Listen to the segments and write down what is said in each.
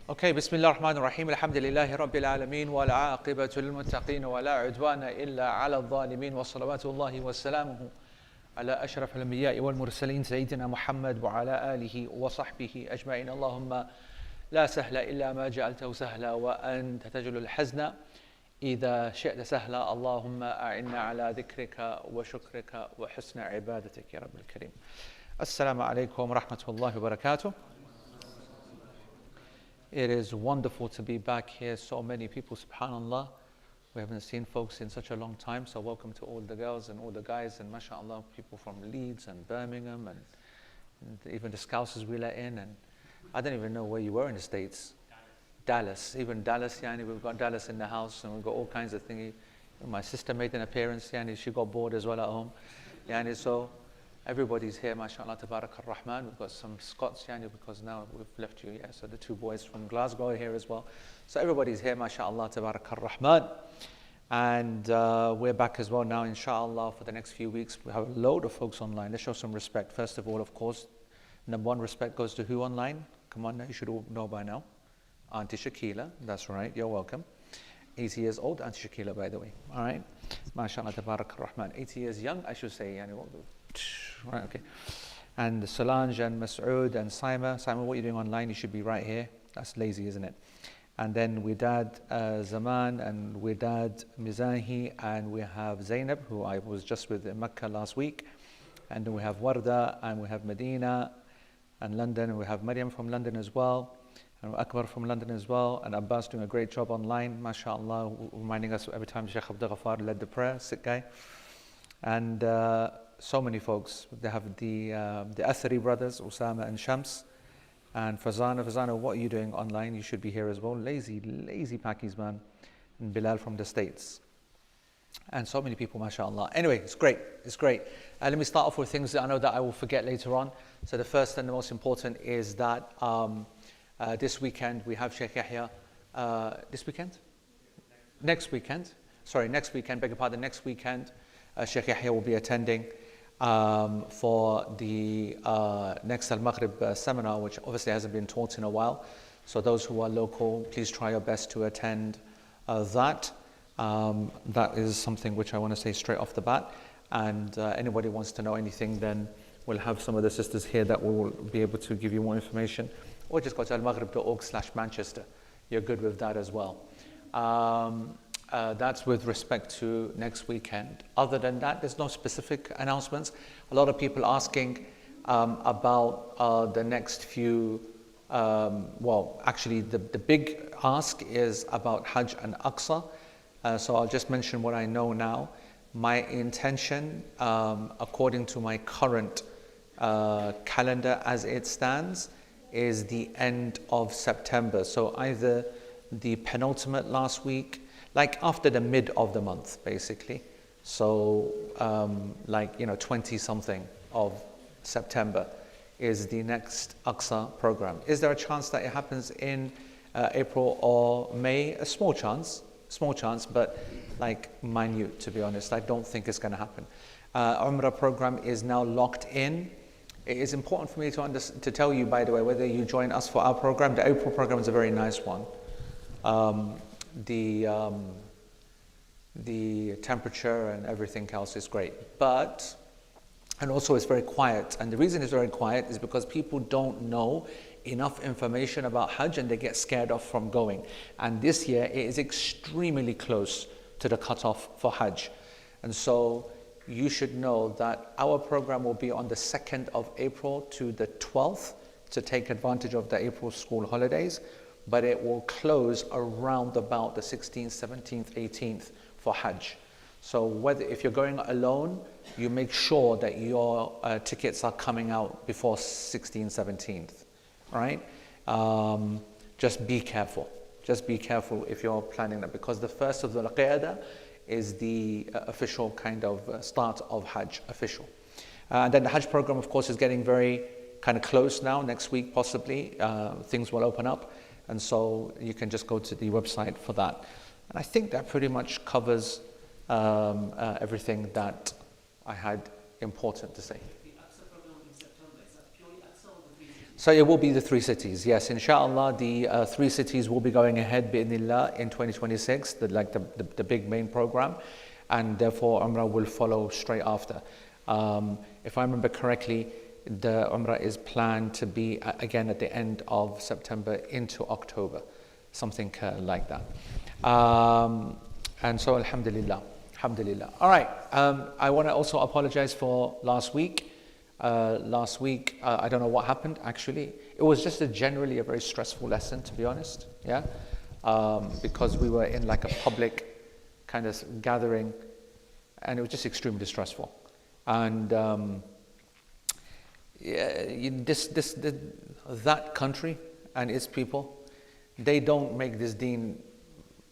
Okay, Bismillah ar-Rahman ar-Rahim, alhamdulillahi rabbil alameen, wal aqibatu lil muttaqeen, wa la udwana illa ala al-zalimin, wa salawatullahi wa salamuhu ala ashraf al-anbiya'i wal mursaleen, Sayyidina Muhammad wa ala alihi wa sahbihi ajma'in. Allahumma la sahla illa ma ja'altahu sahla wa anta taj'alul hazna idha shi'ta sahla. Allahumma a'inna ala dhikrika wa shukrika wa husna ibadatik ya Rabbil Kareem. Assalamu alaikum wa rahmatullahi wa barakatuh. It is wonderful to be back here. So many people, subhanallah. We haven't seen folks in such a long time. So welcome to all the girls and all the guys, and mashallah, people from Leeds and Birmingham and even the Scousers we let in. And I don't even know where you were in the States. Dallas. Even Dallas, yani, we've got Dallas in the house, and we've got all kinds of things. My sister made an appearance, yani, she got bored as well at home. Yani, so everybody's here, mashallah, tabarak ar-Rahman. We've got some Scots, yani, because now we've left you, yeah. So the two boys from Glasgow are here as well. So everybody's here, mashallah, tabarak ar-Rahman. And we're back as well now, inshallah, for the next few weeks. We have a load of folks online. Let's show some respect. First of all, of course, number one respect goes to who online? Come on now, you should all know by now. Auntie Shakila, that's right, you're welcome. 80 years old, Auntie Shakila, by the way. All right, mashallah, tabarak ar-Rahman. 80 years young, I should say, yani, right, okay. And Solange and Masood and Saima. Saima, what are you doing online? You should be right here. That's lazy, isn't it? And then Widad Zaman and Widad Mizahi, and we have Zainab, who I was just with in Mecca last week. And then we have Warda, and we have Medina and London, and we have Maryam from London as well, and Akbar from London as well, and Abbas doing a great job online, mashallah, reminding us every time Sheikh Abdul Ghaffar led the prayer, sick guy. And so many folks. They have the Athari brothers, Usama and Shams, and Fazana. Fazana, what are you doing online? You should be here as well. Lazy Pakis, man. And Bilal from the States. And so many people, mashallah. Anyway, it's great. It's great. Let me start off with things that I know that I will forget later on. So the first and the most important is that this weekend we have Sheikh Yahya. This weekend? Next weekend. Sorry, next weekend. Beg your pardon. Next weekend, Sheikh Yahya will be attending for the next Al-Maghrib seminar, which obviously hasn't been taught in a while. So those who are local, please try your best to attend that. That is something which I want to say straight off the bat. And anybody wants to know anything, then we'll have some of the sisters here that will be able to give you more information. Or just go to almaghrib.org/Manchester. You're good with that as well. That's with respect to next weekend. Other than that, there's no specific announcements. A lot of people asking about the next few, well, actually the big ask is about Hajj and Aqsa. So I'll just mention what I know now. My intention, according to my current calendar as it stands, is the end of September. So either the penultimate last week, like after the mid of the month, basically. So, like, 20 something of September is the next Aqsa program. Is there a chance that it happens in April or May? A small chance, but like minute, to be honest. I don't think it's going to happen. Umrah program is now locked in. It is important for me to tell you, by the way, whether you join us for our program. The April program is a very nice one. The temperature and everything else is great, and also it's very quiet. And the reason it's very quiet is because people don't know enough information about Hajj and they get scared off from going. And this year it is extremely close to the cutoff for Hajj. And so you should know that our program will be on the 2nd of April to the 12th to take advantage of the April school holidays. But it will close around about the 16th, 17th, 18th for Hajj. So if you're going alone, you make sure that your tickets are coming out before 16th, 17th, right? Just be careful. Just be careful if you're planning that, because the first of the Al-Qiyadah is the official kind of start of Hajj, official. And then the Hajj program, of course, is getting very kind of close now. Next week, possibly, things will open up. And so you can just go to the website for that. And I think that pretty much covers everything that I had important to say. So it will be the three cities, yes. Inshallah, the three cities will be going ahead bi'idhnillah in 2026, the big main program, and therefore Umrah will follow straight after. If I remember correctly, the Umrah is planned to be again at the end of September into October, something like that. And so Alhamdulillah. All right, I want to also apologize for last week. I don't know what happened actually. It was just generally a very stressful lesson, to be honest, yeah, because we were in like a public kind of gathering, and it was just extremely stressful. And that country and its people, they don't make this deen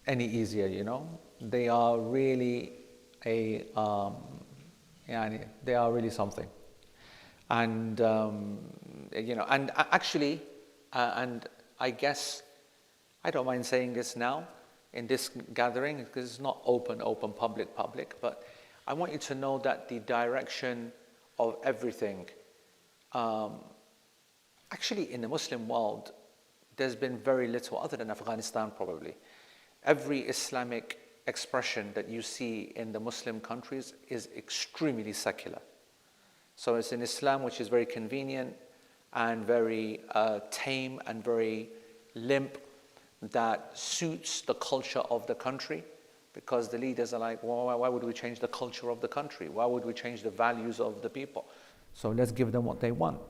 any easier, you know. They are really they are really something. And you know, and actually, and I guess I don't mind saying this now in this gathering because it's not open, public, but I want you to know that the direction of everything, actually in the Muslim world, there's been very little, other than Afghanistan probably. Every Islamic expression that you see in the Muslim countries is extremely secular. So it's an Islam which is very convenient and very tame and very limp, that suits the culture of the country, because the leaders are like, well, why would we change the culture of the country? Why would we change the values of the people? So let's give them what they want,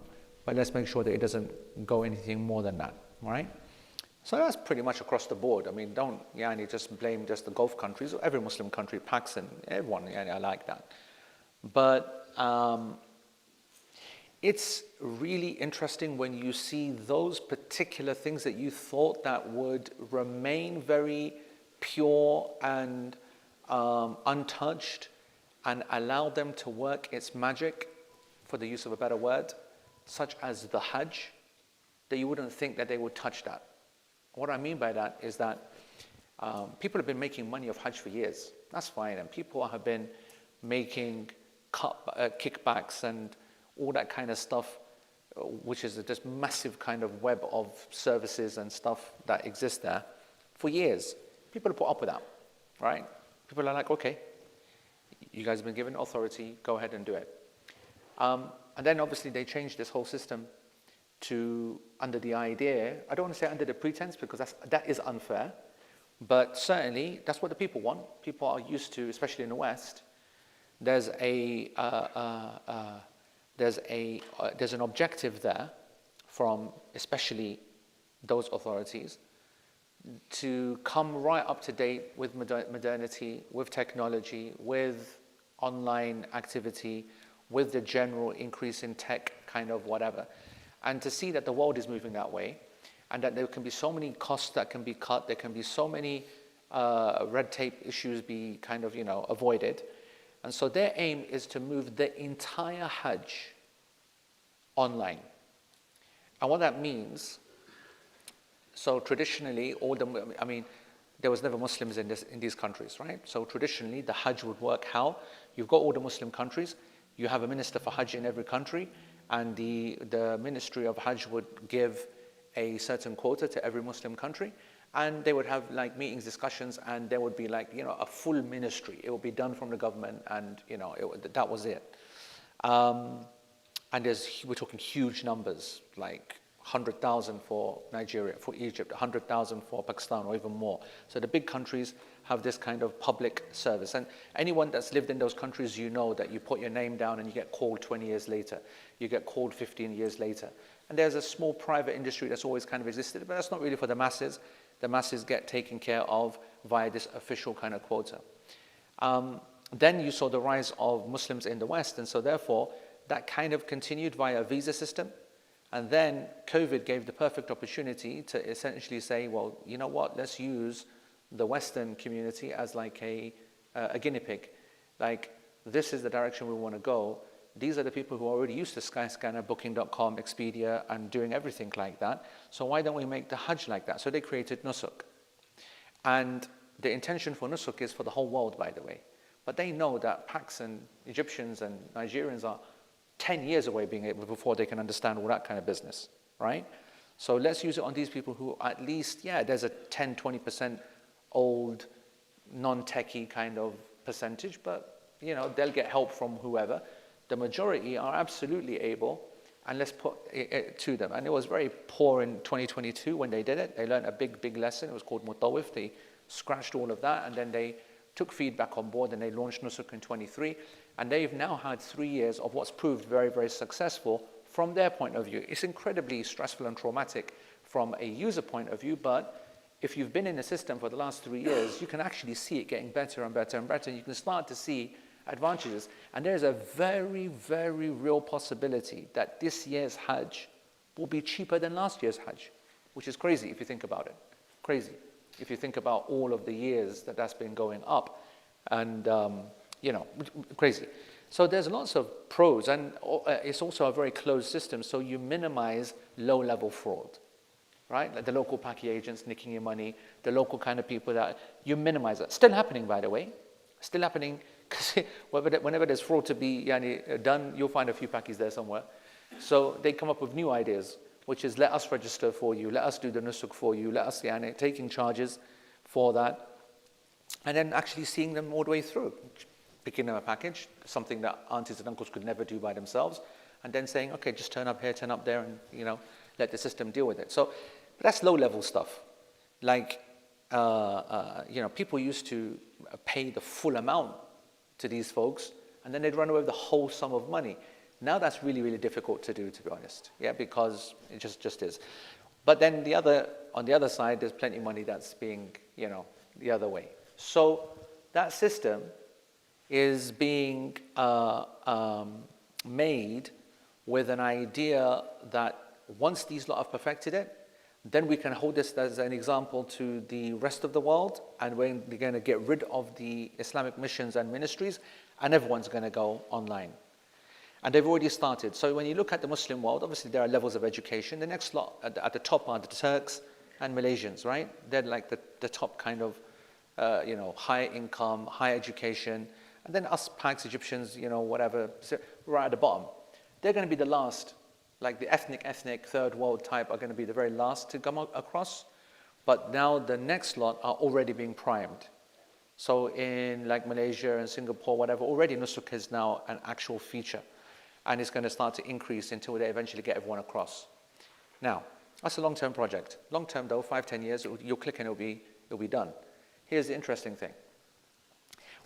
but let's make sure that it doesn't go anything more than that, right? So that's pretty much across the board. I mean, don't just blame just the Gulf countries. Every Muslim country, Pakistan, everyone, I like that. But it's really interesting when you see those particular things that you thought that would remain very pure and untouched and allow them to work its magic, for the use of a better word, such as the Hajj, that you wouldn't think that they would touch that. What I mean by that is that people have been making money of Hajj for years. That's fine. And people have been making kickbacks and all that kind of stuff, which is this massive kind of web of services and stuff that exists there for years. People have put up with that, right? People are like, okay, you guys have been given authority, go ahead and do it. And then obviously they changed this whole system to, under the idea, I don't want to say under the pretense because that is unfair, but certainly that's what the people want. People are used to, especially in the West, there's an objective there from especially those authorities to come right up to date with modernity, with technology, with online activity, with the general increase in tech kind of whatever, and to see that the world is moving that way, and that there can be so many costs that can be cut, there can be so many red tape issues be kind of, avoided. And so their aim is to move the entire Hajj online. And what that means, so traditionally, there was never Muslims in these countries, right? So traditionally, the Hajj would work how? You've got all the Muslim countries, you have a minister for Hajj in every country, and the Ministry of Hajj would give a certain quota to every Muslim country, and they would have like meetings, discussions, and there would be like, a full ministry. It would be done from the government, and that was it. And we're talking huge numbers, like 100,000 for Nigeria, for Egypt, 100,000 for Pakistan, or even more. So the big countries have this kind of public service. And anyone that's lived in those countries, that you put your name down and you get called 20 years later. You get called 15 years later. And there's a small private industry that's always kind of existed, but that's not really for the masses. The masses get taken care of via this official kind of quota. Then you saw the rise of Muslims in the West, and so therefore that kind of continued via a visa system. And then COVID gave the perfect opportunity to essentially say, well, you know what, let's use the Western community as like a guinea pig. Like, this is the direction we want to go. These are the people who are already used to Skyscanner, Booking.com, Expedia, and doing everything like that. So why don't we make the Hajj like that? So they created Nusuk. And the intention for Nusuk is for the whole world, by the way. But they know that Pacs and Egyptians and Nigerians are 10 years away before they can understand all that kind of business. right? So let's use it on these people who at least, yeah, there's a 10, 20% old, non-techie kind of percentage, but they'll get help from whoever. The majority are absolutely able, and let's put it to them. And it was very poor in 2022 when they did it. They learned a big lesson. It was called Mutawif. They scratched all of that, and then they took feedback on board, and they launched Nusuk in 23. And they've now had 3 years of what's proved very, very successful from their point of view. It's incredibly stressful and traumatic from a user point of view, but if you've been in the system for the last 3 years, you can actually see it getting better and better and better. You can start to see advantages. And there's a very, very real possibility that this year's Hajj will be cheaper than last year's Hajj, which is crazy if you think about it. Crazy if you think about all of the years that that's been going up. And, crazy. So there's lots of pros, and it's also a very closed system, so you minimize low-level fraud. Right? Like the local packy agents nicking your money, the local kind of people that you minimize that. Still happening, by the way. Still happening, because whenever there's fraud to be done, you'll find a few packies there somewhere. So they come up with new ideas, which is let us register for you, let us do the nusuk for you, let us taking charges for that, and then actually seeing them all the way through. Picking them a package, something that aunties and uncles could never do by themselves, and then saying, okay, just turn up here, turn up there, and let the system deal with it. So that's low-level stuff. Like, people used to pay the full amount to these folks, and then they'd run away with the whole sum of money. Now that's really, really difficult to do, to be honest. Yeah, because it just is. But then on the other side, there's plenty of money that's being, the other way. So that system is being made with an idea that once these lot have perfected it, then we can hold this as an example to the rest of the world, and we're going to get rid of the Islamic missions and ministries, and everyone's going to go online. And they've already started. So when you look at the Muslim world, obviously there are levels of education. The next lot at the top are the Turks and Malaysians, right? They're like the top kind of, high income, high education. And then us Paks, Egyptians, whatever, right at the bottom. They're going to be the last. Like the ethnic third world type are going to be the very last to come across. But now the next lot are already being primed. So in like Malaysia and Singapore, whatever, already nusuk is now an actual feature. And it's going to start to increase until they eventually get everyone across. Now, that's a long-term project. Long-term though, 5-10 years, you'll click and it'll be done. Here's the interesting thing.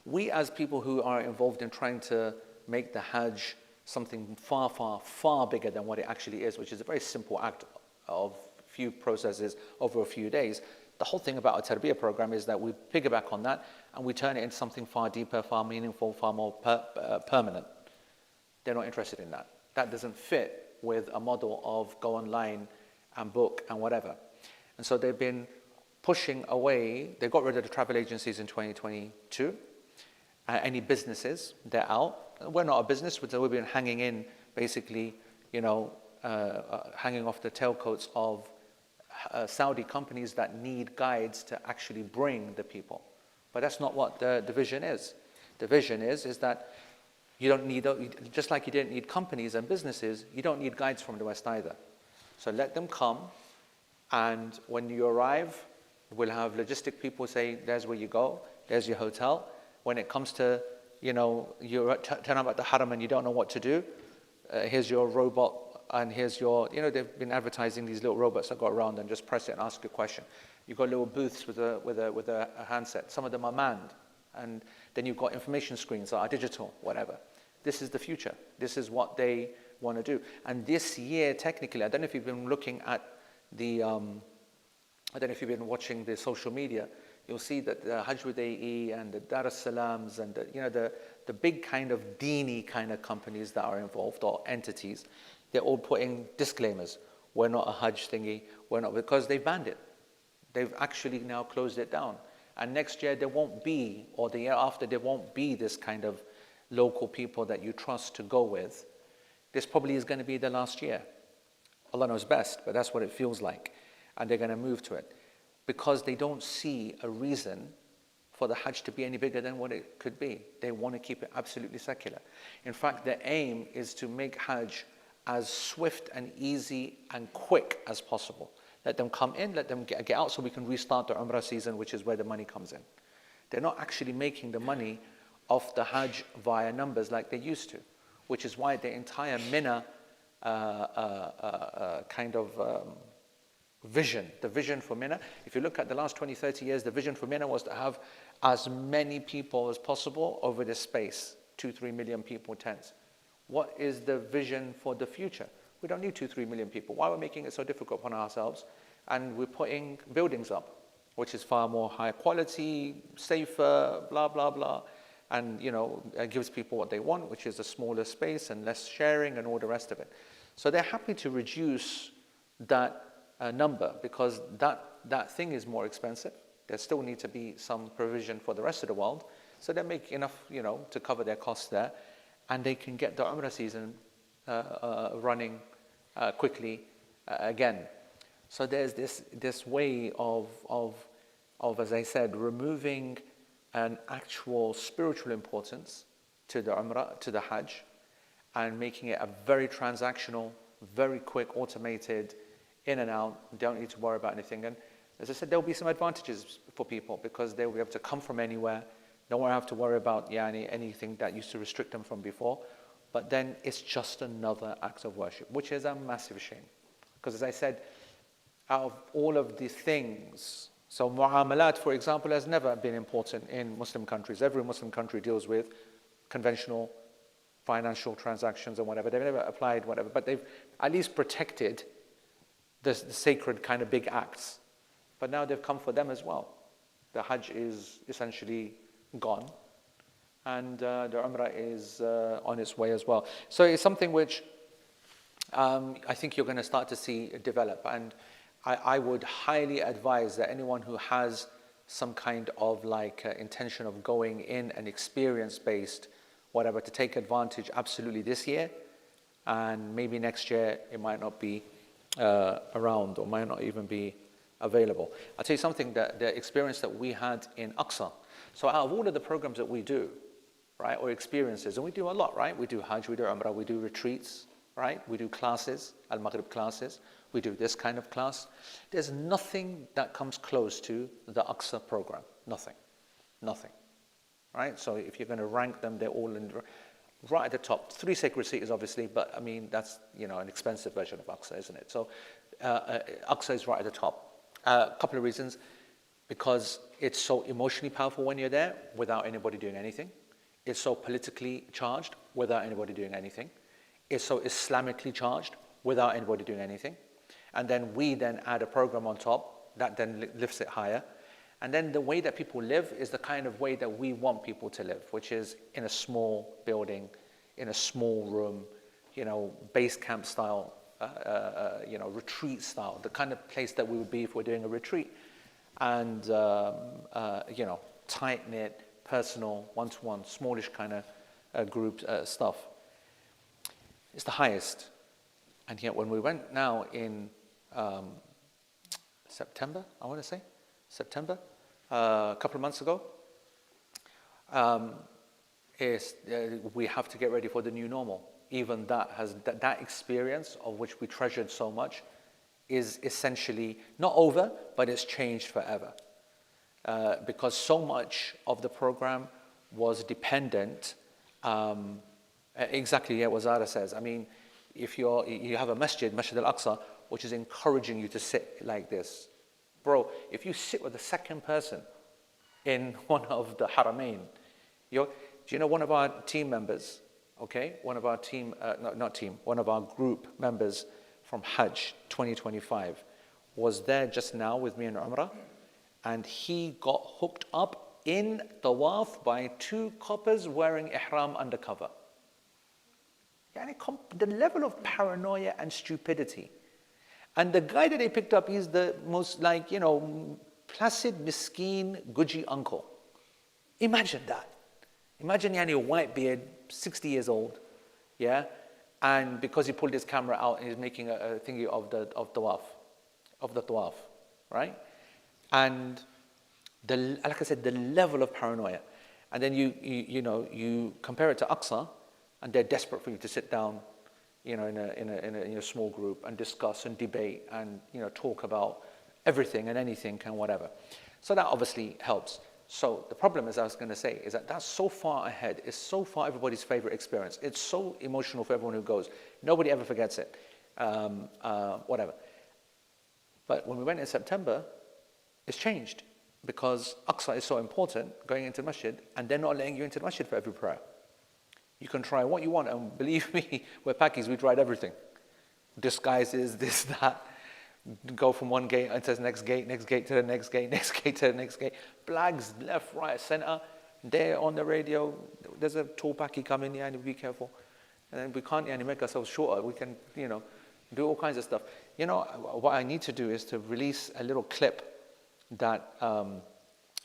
We as people who are involved in trying to make the Hajj something far, far, far bigger than what it actually is, which is a very simple act of few processes over a few days. The whole thing about a tarbiyah program is that we piggyback on that and we turn it into something far deeper, far meaningful, far more permanent. They're not interested in that. That doesn't fit with a model of go online and book and whatever. And so they've been pushing away. They got rid of the travel agencies in 2022. Any businesses, they're out. We're not a business, so we've been hanging in, basically, hanging off the tailcoats of Saudi companies that need guides to actually bring the people. But that's not what the vision is. The vision is that you don't need, just like you didn't need companies and businesses, you don't need guides from the West either. So let them come, and when you arrive, we'll have logistic people say, there's where you go, there's your hotel. When it comes to you turn up at the haram and you don't know what to do, here's your robot, and here's your, they've been advertising these little robots that go around and just press it and ask a question. You've got little booths with a handset. Some of them are manned. And then you've got information screens that are digital, whatever. This is the future. This is what they want to do. And this year, technically, I don't know if you've been looking at I don't know if you've been watching the social media, you'll see that the Hajj with AE and the Dar es Salams and the big kind of dini kind of companies that are involved, or entities, they're all putting disclaimers. We're not a Hajj thingy. We're not, because they've banned it. They've actually now closed it down. And next year there won't be, or the year after, there won't be this kind of local people that you trust to go with. This probably is going to be the last year. Allah knows best, but that's what it feels like. And they're going to move to it. Because they don't see a reason for the Hajj to be any bigger than what it could be. They want to keep it absolutely secular. In fact, their aim is to make Hajj as swift and easy and quick as possible. Let them come in, let them get out so we can restart the Umrah season, which is where the money comes in. They're not actually making the money off the Hajj via numbers like they used to, which is why the entire Mina vision, the vision for Mina, if you look at the last 20, 30 years, the vision for Mina was to have as many people as possible over this space, 2-3 million people tents. What is the vision for the future? We don't need 2-3 million people. Why are we making it so difficult upon ourselves? And we're putting buildings up, which is far more high quality, safer, blah, blah, blah. And, it gives people what they want, which is a smaller space and less sharing and all the rest of it. So they're happy to reduce that number because that thing is more expensive. There still needs to be some provision for the rest of the world. So they make enough, to cover their costs there. And they can get the Umrah season running quickly again. So there's this way of, as I said, removing an actual spiritual importance to the Umrah, to the Hajj, and making it a very transactional, very quick, automated, in and out. Don't need to worry about anything. And as I said, there will be some advantages for people because they will be able to come from anywhere. Don't have to worry about anything that used to restrict them from before. But then it's just another act of worship, which is a massive shame. Because as I said, out of all of the things, so mu'amalat, for example, has never been important in Muslim countries. Every Muslim country deals with conventional financial transactions and whatever. They've never applied whatever, but they've at least protected the sacred kind of big acts. But now they've come for them as well. The Hajj is essentially gone, and the Umrah is on its way as well. So it's something which I think you're going to start to see develop, and I would highly advise that anyone who has some kind of intention of going in an experience-based whatever to take advantage absolutely this year, and maybe next year it might not be around or might not even be available. I'll tell you something, that the experience that we had in Aqsa. So out of all of the programs that we do, right, or experiences, and we do a lot, right? We do Hajj, we do Umrah, we do retreats, right? We do classes, Al-Maghrib classes. We do this kind of class. There's nothing that comes close to the Aqsa program. Nothing. Nothing. Right? So if you're going to rank them, they're all right at the top. 3 sacred cities, obviously, but I mean, that's, an expensive version of Aqsa, isn't it? So Aqsa is right at the top. A couple of reasons. Because it's so emotionally powerful when you're there without anybody doing anything. It's so politically charged without anybody doing anything. It's so Islamically charged without anybody doing anything. And then we then add a program on top that then lifts it higher. And then the way that people live is the kind of way that we want people to live, which is in a small building, in a small room, base camp style, retreat style, the kind of place that we would be if we're doing a retreat. And, tight-knit, personal, one-to-one, smallish kind of group stuff. It's the highest. And yet when we went now in September, I want to say, a couple of months ago, we have to get ready for the new normal. Even that experience of which we treasured so much is essentially not over, but it's changed forever. Because so much of the program was dependent, exactly what Zara says. I mean, if you have a Masjid al-Aqsa, which is encouraging you to sit like this. Bro, if you sit with the second person in one of the Haramain, do you know one of our team members, okay? One of our group members from Hajj 2025 was there just now with me in Umrah, and he got hooked up in Tawaf by 2 coppers wearing ihram undercover. The level of paranoia and stupidity. And the guy that they picked up, he's the most placid, miskeen, Guji uncle. Imagine that. Imagine a white beard, 60 years old, yeah? And because he pulled his camera out and he's making a thingy of the tawaf, right? And like I said, the level of paranoia. And then you compare it to Aqsa, and they're desperate for you to sit down in a small group and discuss and debate and talk about everything and anything and whatever. So that obviously helps. So the problem, as I was going to say, is that that's so far ahead. It's so far everybody's favorite experience. It's so emotional for everyone who goes. Nobody ever forgets it. Whatever. But when we went in September, it's changed because Aqsa is so important, going into the masjid, and they're not letting you into the masjid for every prayer. You can try what you want, and believe me, we're Pakis, we tried everything. Disguises, this, that. Go from one gate into the next gate to the next gate, next gate to the next gate. Flags, left, right, center. There on the radio, there's a tall Paki coming, yeah, and be careful. And then we can't make ourselves shorter. We can, do all kinds of stuff. What I need to do is to release a little clip that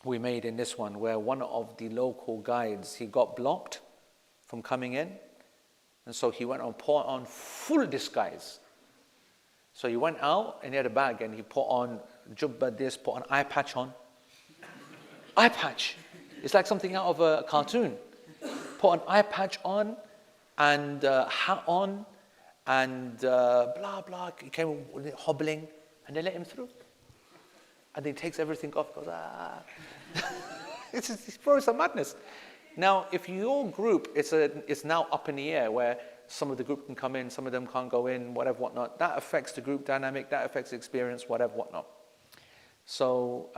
we made in this one, where one of the local guides, he got blocked from coming in, and so he went on full disguise. So he went out and he had a bag and he put on jubba this, put an eye patch on. Eye patch. It's like something out of a cartoon. Put an eye patch on and hat on and blah, blah. He came hobbling and they let him through. And then he takes everything off, goes, ah. It's a madness. Now, if your group, it's now up in the air where some of the group can come in, some of them can't go in, whatever, whatnot. That affects the group dynamic, that affects the experience, whatever, whatnot. So,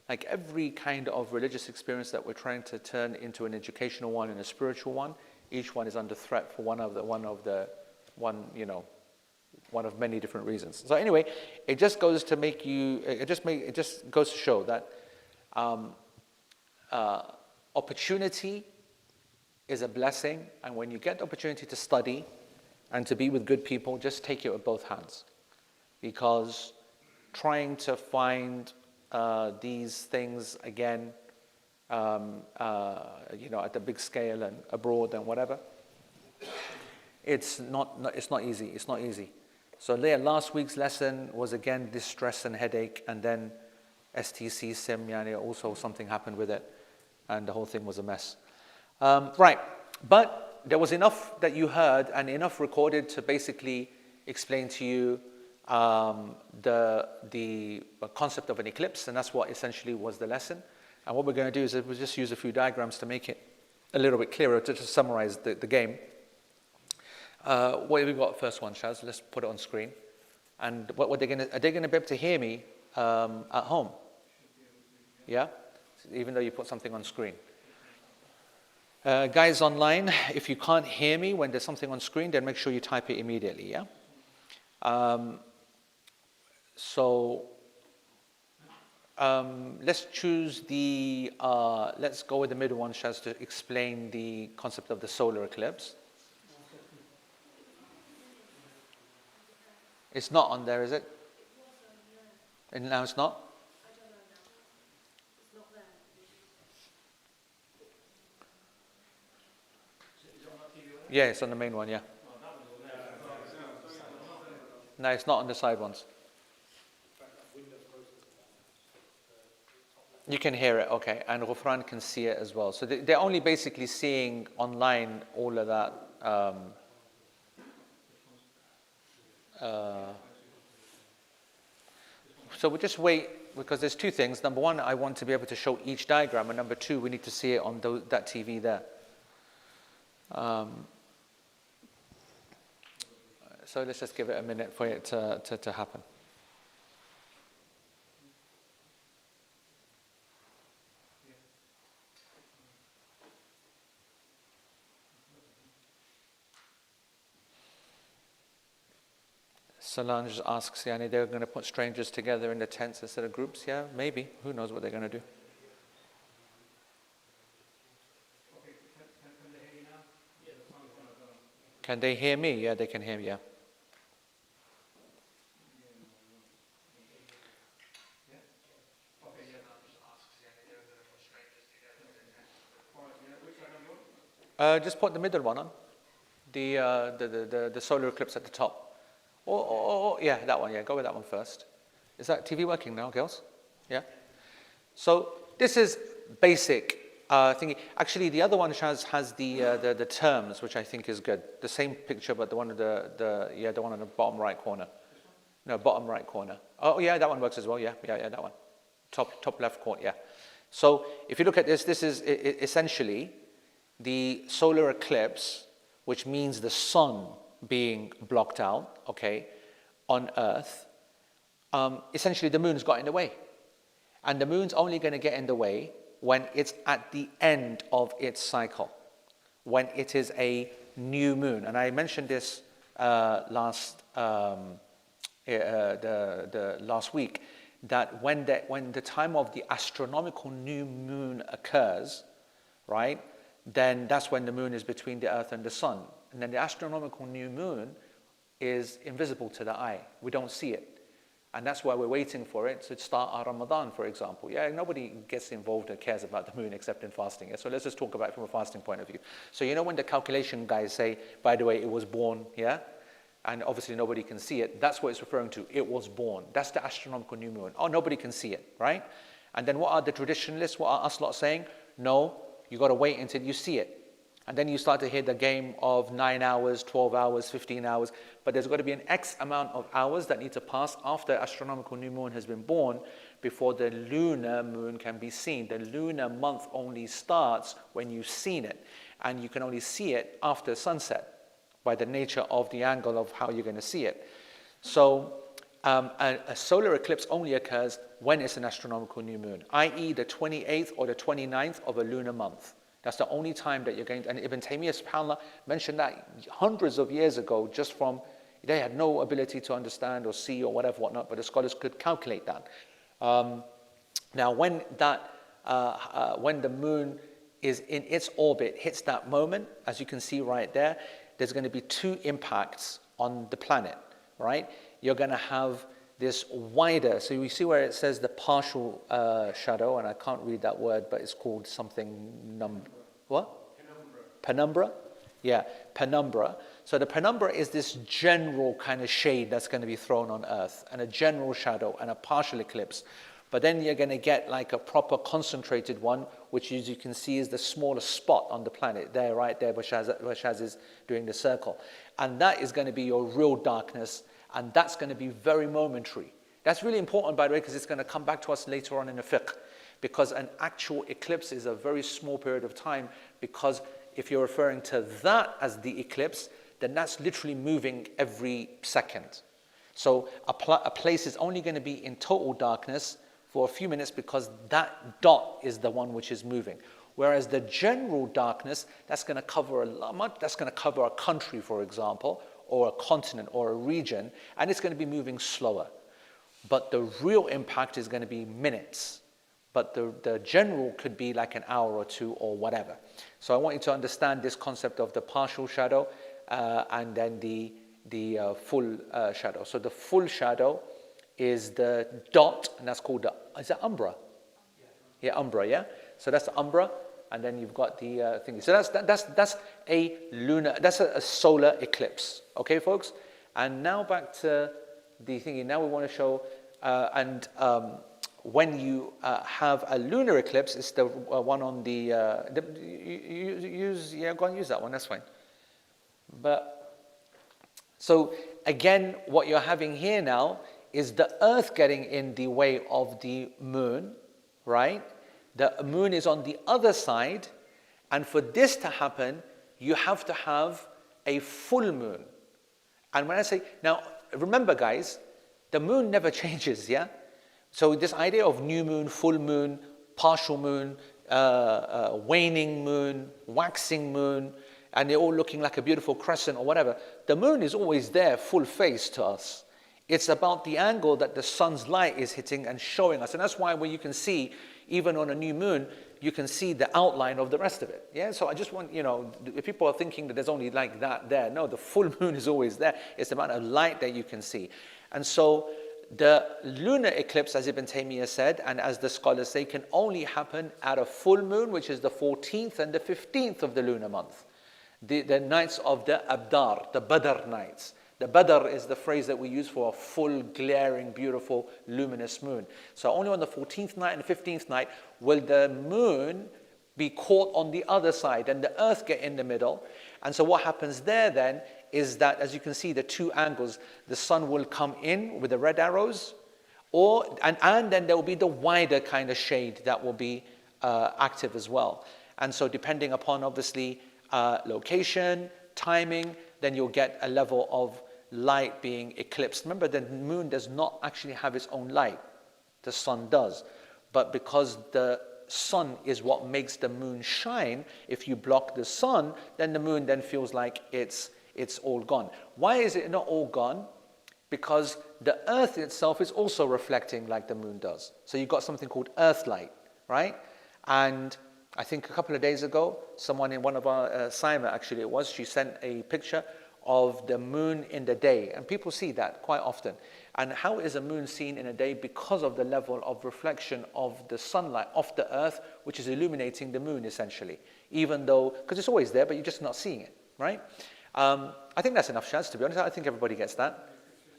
like every kind of religious experience that we're trying to turn into an educational one and a spiritual one, each one is under threat for one of many different reasons. So anyway, it just goes to make you, it just goes to show that opportunity is a blessing, and when you get the opportunity to study and to be with good people, just take it with both hands. Because trying to find these things again, at the big scale and abroad and whatever, it's not easy. It's not easy. So last week's lesson was again this stress and headache, and then STC SIM, also something happened with it, and the whole thing was a mess. Right, but there was enough that you heard and enough recorded to basically explain to you the concept of an eclipse, and that's what essentially was the lesson. And what we're going to do is we'll just use a few diagrams to make it a little bit clearer, to just summarize the game. What have we got first one, Shaz? Let's put it on screen. And are they going to be able to hear me at home? Yeah? Even though you put something on screen. Guys online, if you can't hear me when there's something on screen, then make sure you type it immediately, yeah? Let's choose let's go with the middle one, Shaz, to explain the concept of the solar eclipse. It's not on there, is it? And now it's not? Yeah, it's on the main one, yeah. No, it's not on the side ones. You can hear it, okay. And Ghufran can see it as well. So they're only basically seeing online all of that. So we'll just wait, because there's two things. Number one, I want to be able to show each diagram. And number two, we need to see it on that TV there. So let's just give it a minute for it to happen. Solange asks, they're going to put strangers together in the tents instead of groups? Yeah, maybe. Who knows what they're going to do? Can they hear me? Yeah, they can hear me, yeah. Just put the middle one on. The solar eclipse at the top. Or yeah, that one, yeah, go with that one first. Is that TV working now, girls? Yeah? So this is basic thingy. Actually, the other one has the terms, which I think is good. The same picture, but the one the one on the bottom right corner. No, bottom right corner. Oh yeah, that one works as well. Yeah, that one. Top left corner. Yeah. So if you look at this is essentially the solar eclipse, which means the sun being blocked out. Okay, on Earth. Essentially, the moon's got in the way, and the moon's only going to get in the way when it's at the end of its cycle, when it is a new moon. And I mentioned this last week, that when the time of the astronomical new moon occurs, right, then that's when the moon is between the Earth and the sun. And then the astronomical new moon is invisible to the eye. We don't see it. And that's why we're waiting for it to start our Ramadan, for example. Yeah, nobody gets involved or cares about the moon except in fasting. Yeah? So let's just talk about it from a fasting point of view. So you know when the calculation guys say, by the way, it was born, yeah? And obviously nobody can see it. That's what it's referring to. It was born. That's the astronomical new moon. Oh, nobody can see it, right? And then what are the traditionalists, what are us lot saying? No, you got to wait until you see it. And then you start to hear the game of 9 hours, 12 hours, 15 hours. But there's got to be an X amount of hours that need to pass after astronomical new moon has been born before the lunar moon can be seen. The lunar month only starts when you've seen it. And you can only see it after sunset by the nature of the angle of how you're going to see it. So a solar eclipse only occurs when it's an astronomical new moon, i.e. the 28th or the 29th of a lunar month. That's the only time that you're going to, and Ibn Taymiyyah, subhanAllah, mentioned that hundreds of years ago, just from, they had no ability to understand or see or whatnot, but the scholars could calculate that. Now, when the moon is in its orbit, hits that moment, as you can see right there, there's going to be two impacts on the planet, right? You're going to have this wider, so you see where it says the partial shadow, and I can't read that word, but it's called something, what? Penumbra. Yeah, penumbra. So the penumbra is this general kind of shade that's going to be thrown on Earth, and a general shadow, and a partial eclipse. But then you're going to get like a proper concentrated one, which as you can see is the smallest spot on the planet, there, right there, where Shaz is doing the circle. And that is going to be your real darkness, and that's going to be very momentary. That's really important, by the way, because it's going to come back to us later on in the fiqh. Because an actual eclipse is a very small period of time, because if you're referring to that as the eclipse, then that's literally moving every second. So a place is only going to be in total darkness for a few minutes because that dot is the one which is moving. Whereas the general darkness, that's going to cover a lot, that's going to cover a country, for example, or a continent or a region, and it's going to be moving slower. But the real impact is going to be minutes. But the general could be like an hour or two or whatever. So I want you to understand this concept of the partial shadow and then the full shadow. So the full shadow is the dot, and that's called is that umbra? Yeah, umbra, yeah? So that's the umbra, and then you've got the thing. So that's a lunar, that's a solar eclipse. Okay, folks? And now back to the thingy. Now we want to show, when you have a lunar eclipse, it's the one on the go and use that one, that's fine. But, so again, what you're having here now is the Earth getting in the way of the moon, right? The moon is on the other side, and for this to happen, you have to have a full moon. And when I say, now, remember guys, the moon never changes, yeah? So this idea of new moon, full moon, partial moon, waning moon, waxing moon, and they're all looking like a beautiful crescent or whatever, the moon is always there, full face to us. It's about the angle that the sun's light is hitting and showing us. And that's why when you can see, even on a new moon, you can see the outline of the rest of it. Yeah, so I just want, if people are thinking that there's only like that there, no, the full moon is always there. It's the amount of light that you can see. And so the lunar eclipse, as Ibn Taymiyyah said, and as the scholars say, can only happen at a full moon, which is the 14th and the 15th of the lunar month. The nights of the Abdar, the Badr nights. The Badr is the phrase that we use for a full, glaring, beautiful, luminous moon. So only on the 14th night and the 15th night will the moon be caught on the other side and the earth get in the middle. And so what happens there then is that, as you can see, the two angles, the sun will come in with the red arrows, and then there will be the wider kind of shade that will be active as well. And so depending upon, obviously, location, timing, then you'll get a level of light being eclipsed. Remember, the moon does not actually have its own light. The sun does. But because the sun is what makes the moon shine, if you block the sun, then the moon then feels like it's all gone. Why is it not all gone? Because the earth itself is also reflecting like the moon does. So you've got something called earth light, right? And I think a couple of days ago, someone in one of our, Saima actually it was, she sent a picture of the moon in the day. And people see that quite often. And how is a moon seen in a day? Because of the level of reflection of the sunlight off the earth, which is illuminating the moon essentially. Even though, because it's always there, but you're just not seeing it, right? I think that's enough chance, to be honest. I think everybody gets that.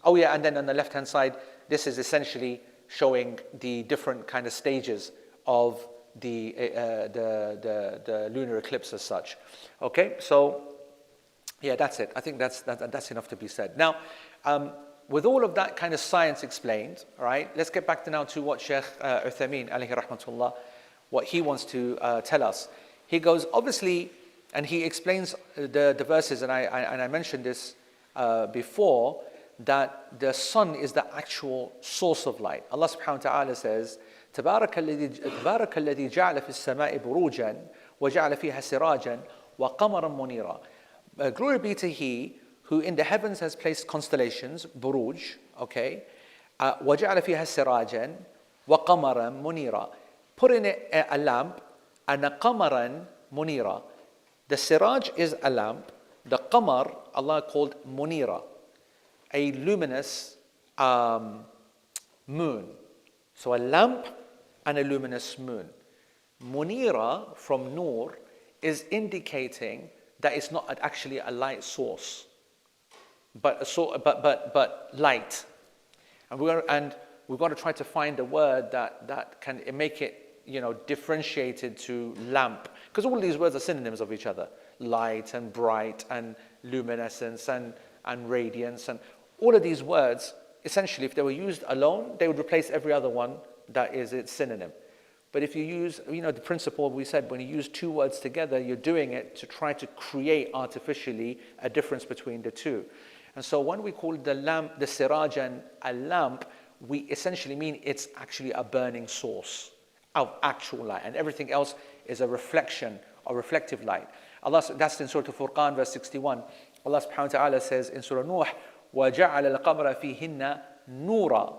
Oh yeah, and then on the left-hand side, this is essentially showing the different kind of stages of the lunar eclipse as such. Okay, so yeah, that's it. I think that's enough to be said. Now, with all of that kind of science explained, right, let's get back now to what Sheikh Uthaymeen, alayhi rahmatullah, what he wants to tell us. He goes, obviously, and he explains the verses, and I mentioned this before, that the sun is the actual source of light. Allah subhanahu wa ta'ala says, تبارك الذي جعل في السماء بروجا وجعل فيها سراجا وقمرا منيرا. Glory be to He who in the heavens has placed constellations, buruj, okay, وجعل فيها سراجا وقمرا منيرا. Put in it a lamp and a qamaran munira. The siraj is a lamp. The qamar, Allah called munira, a luminous moon. So a lamp and a luminous moon. Munira from nur is indicating that it's not actually a light source, but light. And we're going to try to find a word that can make it, differentiated to lamp, because all these words are synonyms of each other: light and bright and luminescence and radiance, and all of these words, essentially, if they were used alone, they would replace every other one that is its synonym. But if you use, the principle we said, when you use two words together, you're doing it to try to create artificially a difference between the two. And so when we call the lamp, the sirajan, a lamp, we essentially mean it's actually a burning source of actual light, and everything else is a reflection or reflective light. That's in Surah Al-Furqan, verse 61. Allah subhanahu wa ta'ala says in Surah Nuh, وَجَعَلَ الْقَمَرَ فِيهِنَّ نُورًا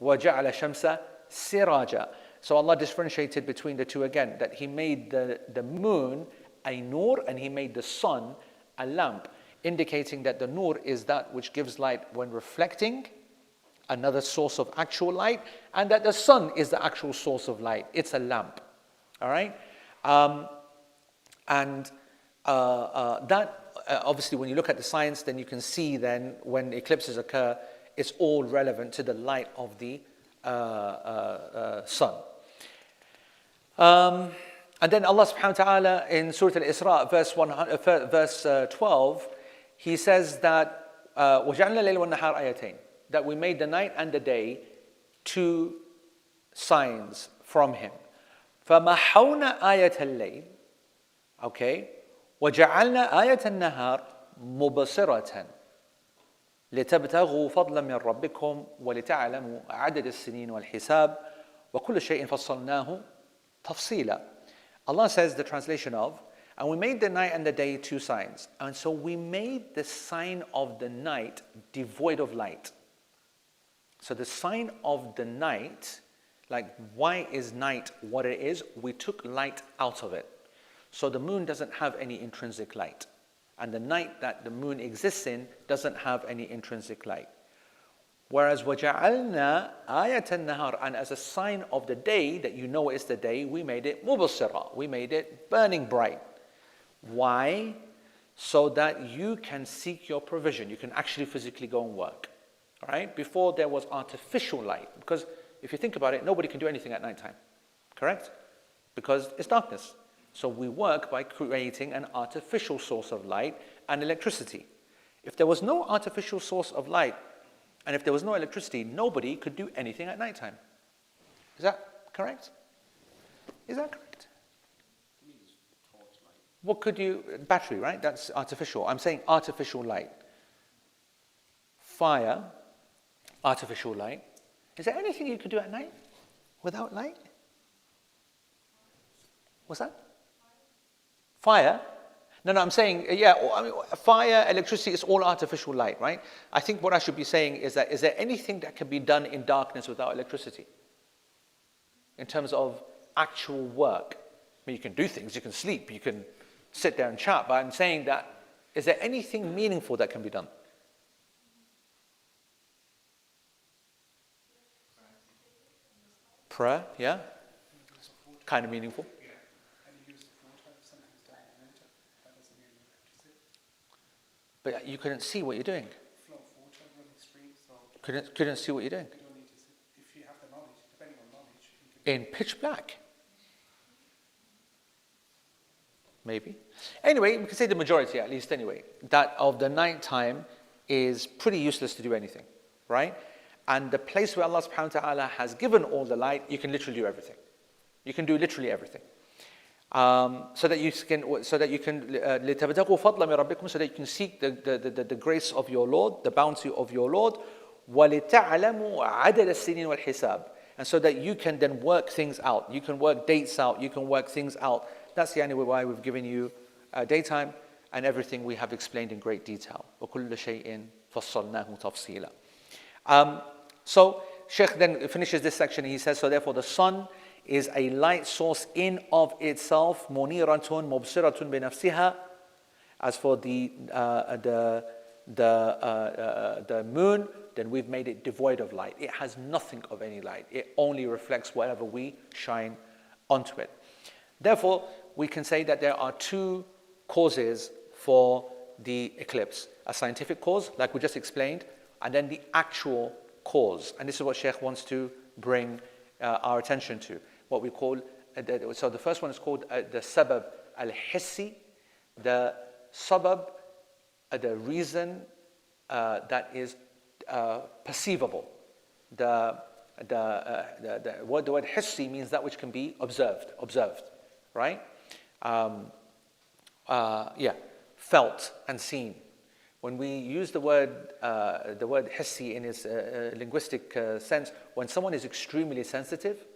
وَجَعَلَ الشَّمْسَ سِرَاجًا. So Allah differentiated between the two again, that He made the moon a nur and He made the sun a lamp, indicating that the nur is that which gives light when reflecting, another source of actual light, and that the sun is the actual source of light. It's a lamp. All right? That obviously, when you look at the science, then you can see then when eclipses occur, it's all relevant to the light of the sun. And then Allah subhanahu wa ta'ala in Surah Al-Isra, verse 12, He says that وَجَعَلْنَا اللَّيْلَ وَالنَّهَارَ آيَتَيْنِ, that we made the night and the day two signs from Him. فَمَحَوْنَا آيَةَ اللَّيْلِ, okay, وَجَعَلْنَا آيَةَ النَّهَارِ مُبْصِرَةً لِتَبْتَغُوا فَضْلًا مِنْ رَبِّكُمْ وَلِتَعْلَمُوا عَدَدَ السِّنِينَ وَالْحِسَابَ وَكُلَّ شَيْءٍ فَصَّلْنَاهُ تَفْصِيلًا. Allah says, the translation of, and we made the night and the day two signs. And so we made the sign of the night devoid of light. So the sign of the night, like why is night what it is? We took light out of it. So the moon doesn't have any intrinsic light. And the night that the moon exists in doesn't have any intrinsic light. Whereas وَجَعَلْنَا آيَةَ النَّهَارِ, and as a sign of the day, that you know it's the day, we made it مُبْصِرًا, we made it burning bright. Why? So that you can seek your provision. You can actually physically go and work. Right? Before there was artificial light. Because if you think about it, nobody can do anything at nighttime. Correct? Because it's darkness. So we work by creating an artificial source of light and electricity. If there was no artificial source of light and if there was no electricity, nobody could do anything at nighttime. Is that correct? Is that correct? What could you, battery, right? That's artificial. I'm saying artificial light. Fire, artificial light. Is there anything you could do at night without light? What's that? Fire? No, I'm saying, fire, electricity is all artificial light, right? I think what I should be saying is that, is there anything that can be done in darkness without electricity? In terms of actual work. I mean, you can do things, you can sleep, you can sit there and chat, but I'm saying that, is there anything meaningful that can be done? Prayer, yeah? Kind of meaningful. But you couldn't see what you're doing. Couldn't see what you're doing. If you have the knowledge, depending on knowledge. In pitch black. Maybe. Anyway, we can say the majority at least anyway, that of the night time is pretty useless to do anything, right? And the place where Allah subhanahu wa ta'ala has given all the light, you can literally do everything. You can do literally everything. So that you can لِتَبْتَغُوا فَضْلًا مِنْ رَبِّكُمْ, so that you can seek the grace of your Lord, the bounty of your Lord, وَلِتَعْلَمُوا عَدَدَ السِّنِينَ وَالْحِسَابِ, and so that you can then work things out. You can work dates out. You can work things out. That's the only why we've given you daytime, and everything we have explained in great detail. وَكُلُّ شَيْءٍ فَصَّلْنَاهُ تَفْصِيلًا. So Sheikh then finishes this section. He says, so therefore the sun is a light source in of itself. مُنِيرَةٌ مُبْصِرَةٌ بِنَفْسِهَا. As for the moon, then we've made it devoid of light. It has nothing of any light. It only reflects whatever we shine onto it. Therefore, we can say that there are two causes for the eclipse. A scientific cause, like we just explained, and then the actual cause. And this is what Sheikh wants to bring our attention to. What we call, so the first one is called the sabab al-hissi, the sabab, the reason that is perceivable. The word hissi means that which can be observed, right? Felt and seen. When we use the word hissi in its linguistic sense, when someone is extremely sensitive,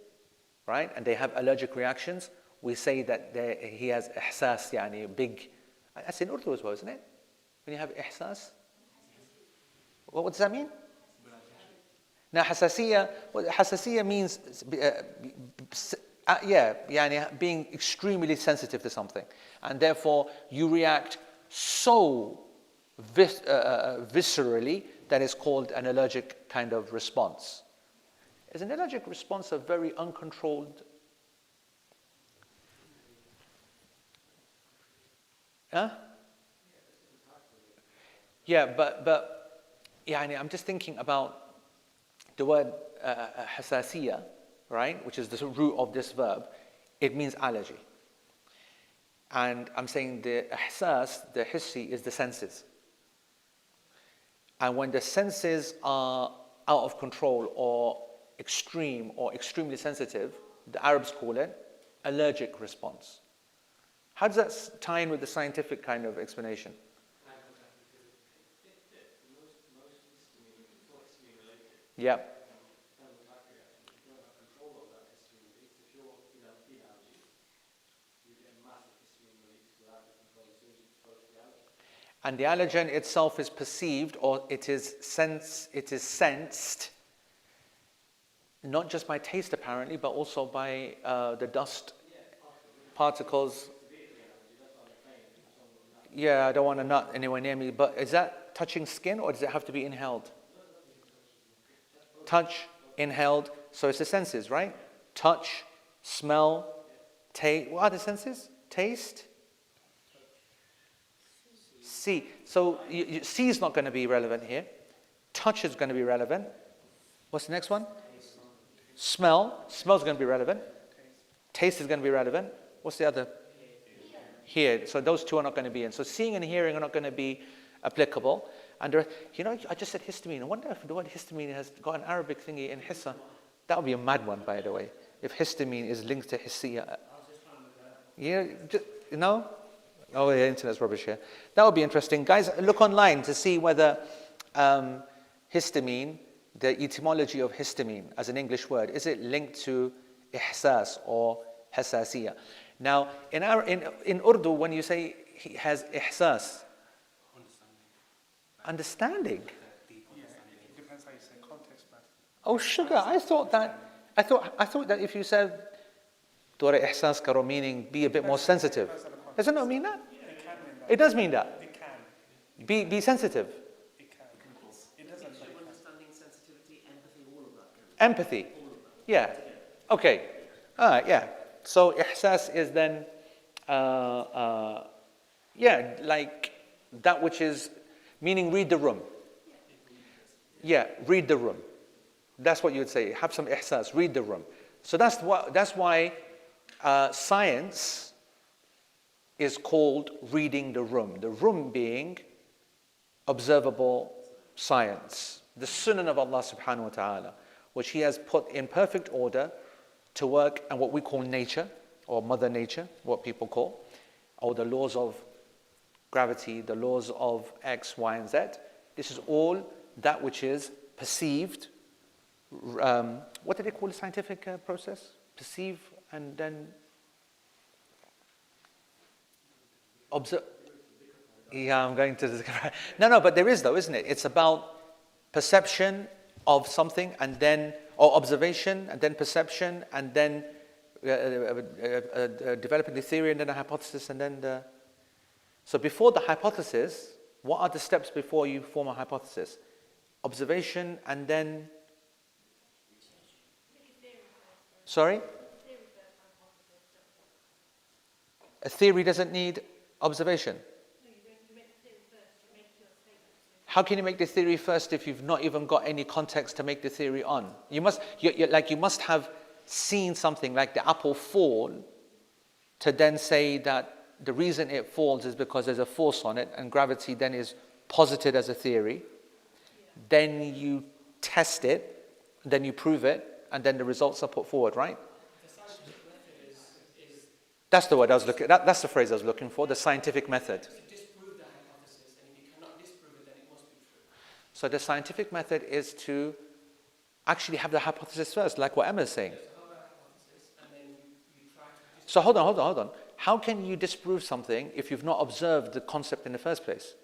right, and they have allergic reactions, we say that he has ihsas, yani big. That's in Urdu as well, isn't it? When you have ihsas, what does that mean? Now, hasasiyya means yani being extremely sensitive to something, and therefore you react so viscerally that is called an allergic kind of response. Is an allergic response a very uncontrolled? Huh? Yeah, but I'm just thinking about the word hasasiyya, right, which is the root of this verb. It means allergy. And I'm saying the ihsas, the hissi, is the senses. And when the senses are out of control or extreme or extremely sensitive, the Arabs call it allergic response. How does that tie in with the scientific kind of explanation? Yeah. And the allergen itself is perceived, or it is sensed, not just by taste apparently, but also by the dust particles. Yeah, I don't want a nut anywhere near me, but is that touching skin, or does it have to be inhaled? Touch, inhaled, so it's the senses, right? Touch, smell, taste. What are the senses? Taste, see. So see is not going to be relevant here. Touch is going to be relevant. What's the next one? Smell. Smell is going to be relevant. Taste is going to be relevant. What's the other? here. So those two are not going to be in. So seeing and hearing are not going to be applicable. And I just said histamine. I wonder if the word histamine has got an Arabic thingy in hissa. That would be a mad one, by the way. If histamine is linked to hissiya. Yeah, no? Oh, the internet's rubbish here. That would be interesting. Guys, look online to see whether histamine, the etymology of histamine as an English word, is it linked to ihsas or hassasiyah? Now, in Urdu, when you say he has ihsas, understanding. Yeah, it depends how you say context, man. Oh, sugar! I thought that if you said "Dora ihsas karo," meaning be a bit more sensitive, doesn't it mean that? It can mean that. It does mean that. It can. Be sensitive. It can. It doesn't. But it can. Understanding, sensitivity, empathy, all of that. Empathy. Yeah. Okay. Yeah. So ihsas is then, like that which is, meaning read the room. Yeah, read the room. That's what you would say. Have some ihsas, read the room. So that's why science is called reading the room. The room being observable science. The sunnah of Allah subhanahu wa ta'ala, which He has put in perfect order to work, and what we call nature, or Mother Nature, what people call, or the laws of gravity, the laws of X, Y, and Z. This is all that which is perceived. What do they call the scientific process? Perceive and then observe. Yeah, I'm going to. No, but there is though, isn't it? It's about perception of something, and then, or observation, and then perception, and then developing the theory, and then a hypothesis, and then the. So before the hypothesis, what are the steps before you form a hypothesis? Observation, and then. Sorry? A theory doesn't need observation. How can you make the theory first if you've not even got any context to make the theory on? You must have seen something like the apple fall to then say that the reason it falls is because there's a force on it, and gravity then is posited as a theory. Then you test it, then you prove it, and then the results are put forward, right? The scientific method is That's the word I was looking. That's the phrase I was looking for. The scientific method. to disprove the hypothesis, and if you cannot disprove it, then it must be true. So the scientific method is to actually have the hypothesis first, like what Emma's saying. So have a hypothesis, and then you try to disprove. So hold on. How can you disprove something if you've not observed the concept in the first place?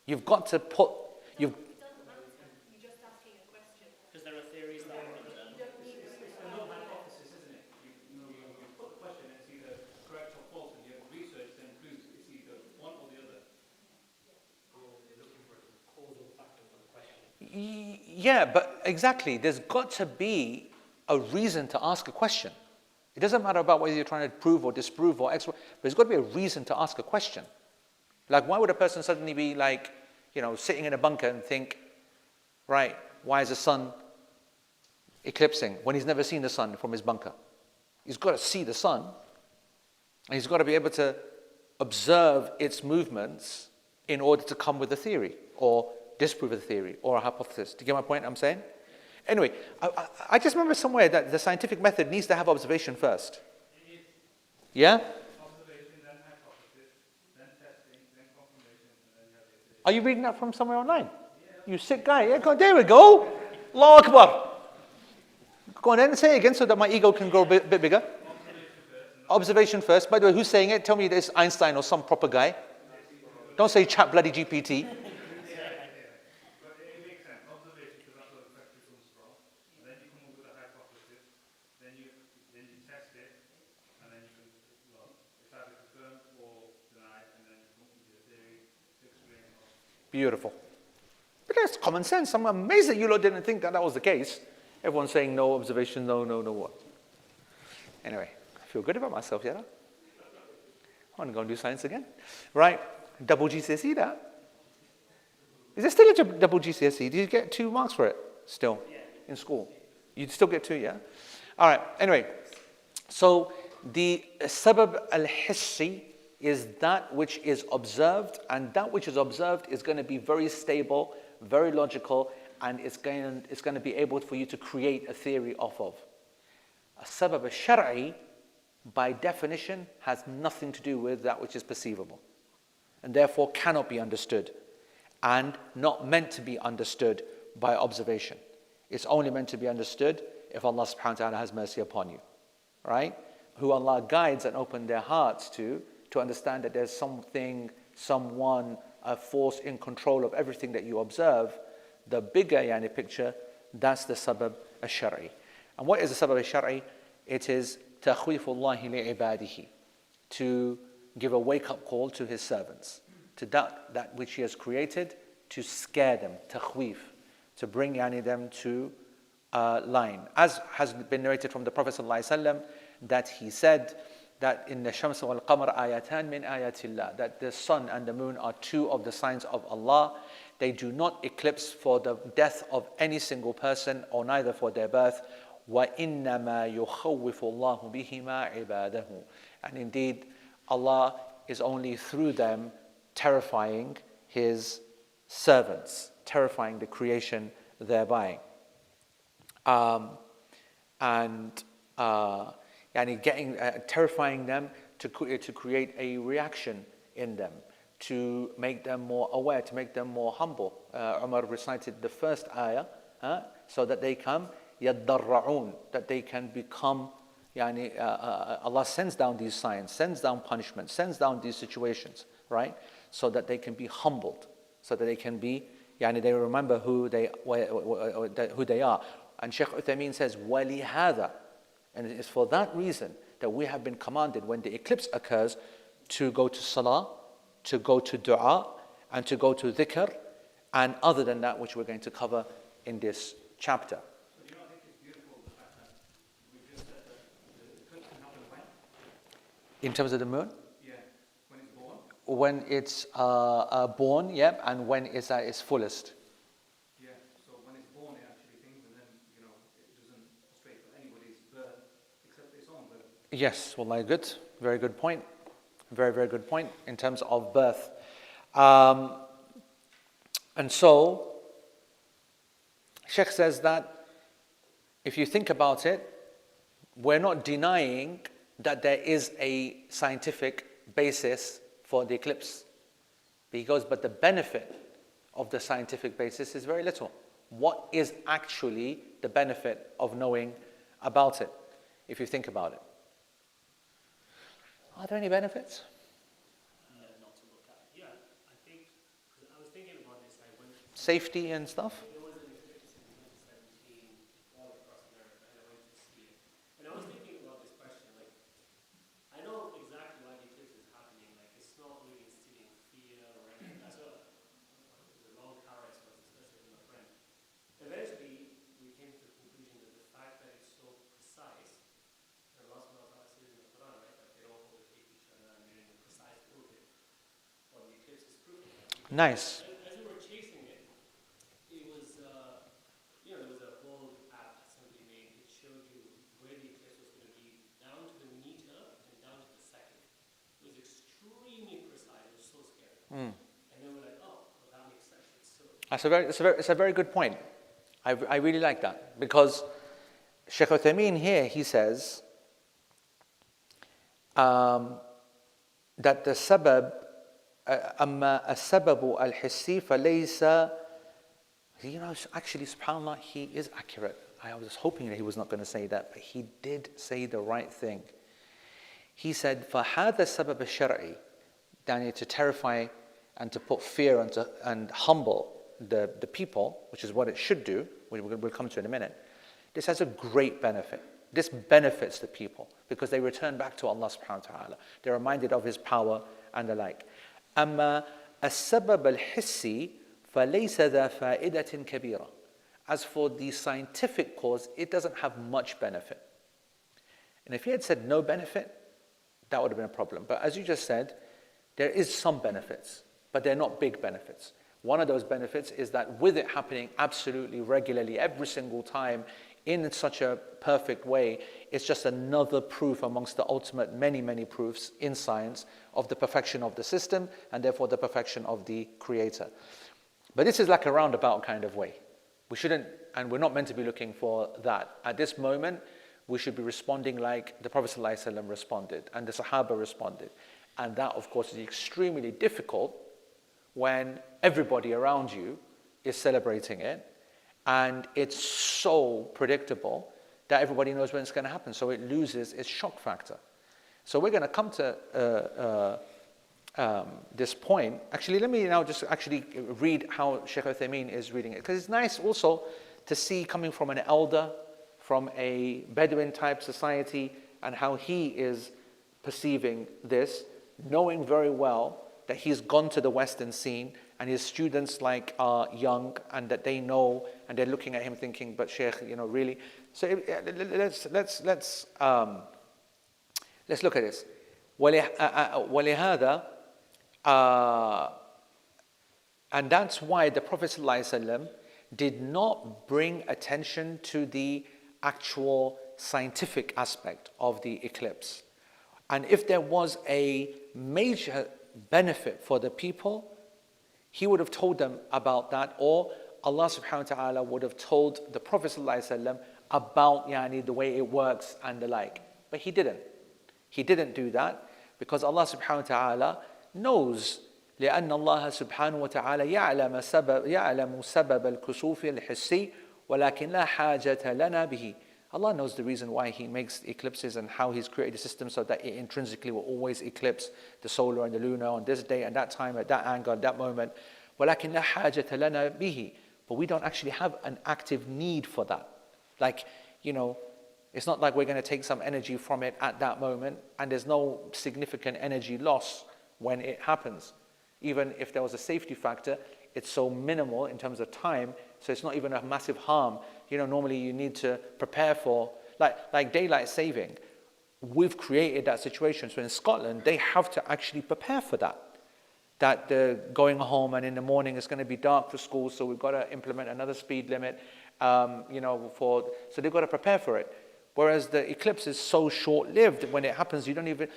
You've got to put. It doesn't matter. You're just asking a question. Because there are theories that You don't need to. It's a no hypothesis, isn't it? You put the question and it's either correct or false, and your research then proves it's either one or the other. you're looking for a causal factor for the question. Yeah, but exactly. There's got to be a reason to ask a question. It doesn't matter about whether you're trying to prove or disprove or but there's got to be a reason to ask a question. Like, why would a person suddenly be like, sitting in a bunker and think, right, why is the sun eclipsing when he's never seen the sun from his bunker? He's got to see the sun, and he's got to be able to observe its movements in order to come with a theory or disprove a theory or a hypothesis. Do you get my point I'm saying? Anyway, I just remember somewhere that the scientific method needs to have observation first. Yeah? Observation, then hypothesis, then testing, then confirmation, and then you have the theory. Are you reading that from somewhere online? You sick guy. Yeah, there we go. Allahu Akbar. Go on then, say it again so that my ego can grow a bit bigger. Observation first. By the way, who's saying it? Tell me it's Einstein or some proper guy. Don't say chat bloody GPT. But it makes sense. Observation, because that's where the fact comes from. And then you come up with a hypothesis, then you test it, and then you can, it's either confirmed or denied, and then you come up with your theory to explain it. Beautiful. But that's common sense. I'm amazed that you lot didn't think that was the case. Everyone's saying no observation, no what. Anyway, I feel good about myself, yeah? I want to go and do science again. Right, double GCSE that. Is there still a double GCSE? Do you get 2 marks for it still in school? You'd still get 2, yeah? All right, anyway. So the sabab al-hissi, is that which is observed, and that which is observed is going to be very stable, very logical, and it's going to be able for you to create a theory off of. A sabab al-shar'i, by definition, has nothing to do with that which is perceivable, and therefore cannot be understood, and not meant to be understood by observation. It's only meant to be understood if Allah subhanahu wa ta'ala has mercy upon you, right? Who Allah guides and opens their hearts to understand that there's something, someone, a force in control of everything that you observe. The bigger picture, that's the sabab al-shar'i. And what is the sabab al-shar'i? It is takhwifullahi li'ibadihi, to give a wake-up call to his servants, to that which he has created, to scare them, takhwif, to bring them to line. As has been narrated from the Prophet ﷺ, that he said that in the Shams wal Qamar ayatan min ayatillah, that the sun and the moon are two of the signs of Allah. They do not eclipse for the death of any single person, or neither for their birth. وَإِنَّمَا يُخَوِّفُ اللَّهُ بِهِمَا عِبَادَهُ. And indeed, Allah is only through them terrifying his servants, terrifying the creation thereby. Terrifying them to create a reaction in them, to make them more aware, to make them more humble. Umar recited the first ayah, so that they come يَدَّرَّعُونَ, that they can become, Allah sends down these signs, sends down punishment, sends down these situations, right? So that they can be humbled, so that they can be, they remember who they are. And Shaykh Uthaymeen says, وَلِهَذَا, and it is for that reason that we have been commanded when the eclipse occurs to go to salah, to go to dua, and to go to dhikr, and other than that which we're going to cover in this chapter. So do you not think it's beautiful the fact that we just said that the eclipse can happen when? In terms of the moon? Yeah, when it's born. When it's born, and when it's at its fullest. Yeah, so when it's born, it actually things, and then, it doesn't frustrate for anybody's birth except its own birth. Yes, wallahi, good. Very good point. Very, very good point in terms of birth. And so, Sheikh says that if you think about it, we're not denying that there is a scientific basis for the eclipse. But the benefit of the scientific basis is very little. What is actually the benefit of knowing about it, if you think about it? Are there any benefits? Not to look at. Yeah, I think, because I was thinking about this, Safety and stuff? there was an eclipse in 2017 all across America, and I went to see it. And I was thinking about this question, I know exactly why the eclipse is happening, it's not really instilling fear or anything. That's a long car I was discussing with my friend. Eventually, we came to the conclusion that the fact that it's so precise, and Allah subhanahu wa ta'ala says in the Quran, right, that they all overtake each other and they're in a precise orbit. Well, the eclipse is proof of that. Nice. As we were chasing it, it was, there was a whole app that somebody made. It showed you where the eclipse was going to be, down to the meter and down to the second. It was extremely precise. It was so scary. And then we're like, oh, well, that makes sense. It's a very good point. I really like that, because Shaykh Uthaymeen here, he says that the sabab, أما السبب الحسي فليس, actually, subhanAllah, he is accurate. I was hoping that he was not going to say that, but he did say the right thing. He said, فهذا السبب الشرعي, to terrify and to put fear and humble the people, which is what it should do, we'll come to in a minute. This has a great benefit. This benefits the people because they return back to Allah subhanahu wa ta'ala. They're reminded of His power and the like. أما السبب الحسي فليس ذا فائدة كبيرة. As for the scientific cause, it doesn't have much benefit. And if he had said no benefit, that would have been a problem. But as you just said, there is some benefits, but they're not big benefits. One of those benefits is that with it happening absolutely regularly every single time, in such a perfect way, it's just another proof amongst the ultimate many, many proofs in science of the perfection of the system and therefore the perfection of the creator. But this is like a roundabout kind of way. We shouldn't, and we're not meant to be looking for that. At this moment, we should be responding like the Prophet ﷺ responded and the Sahaba responded. And that, of course, is extremely difficult when everybody around you is celebrating it and it's so predictable that everybody knows when it's going to happen. So it loses its shock factor. So we're going to come to this point. Actually, let me now just actually read how Sheikh Uthaymeen is reading it. Because it's nice also to see coming from an elder, from a Bedouin type society, and how he is perceiving this, knowing very well that he's gone to the Western scene and his students like are young and that they know and they're looking at him thinking, but Sheikh, really. So let's look at this. ولهذا and that's why the Prophet ﷺ did not bring attention to the actual scientific aspect of the eclipse. And if there was a major benefit for the people, he would have told them about that, or Allah subhanahu wa ta'ala would have told the Prophet ﷺ about the way it works and the like. But he didn't. He didn't do that because Allah subhanahu wa ta'ala knows لأن الله سبحانه وتعالى يعلم سبب الكسوف الحسي ولكن لا حاجة لنا به. Allah knows the reason why He makes eclipses and how He's created the system so that it intrinsically will always eclipse the solar and the lunar on this day and that time, at that angle, at that moment. ولكن لا حاجة لنا به. But we don't actually have an active need for that. Like, it's not like we're going to take some energy from it at that moment and there's no significant energy loss when it happens. Even if there was a safety factor, it's so minimal in terms of time, so it's not even a massive harm. Normally you need to prepare for, like daylight saving. We've created that situation. So in Scotland, they have to actually prepare for that. That they're going home and in the morning it's going to be dark for school, so we've got to implement another speed limit, so they've got to prepare for it. Whereas the eclipse is so short-lived, when it happens,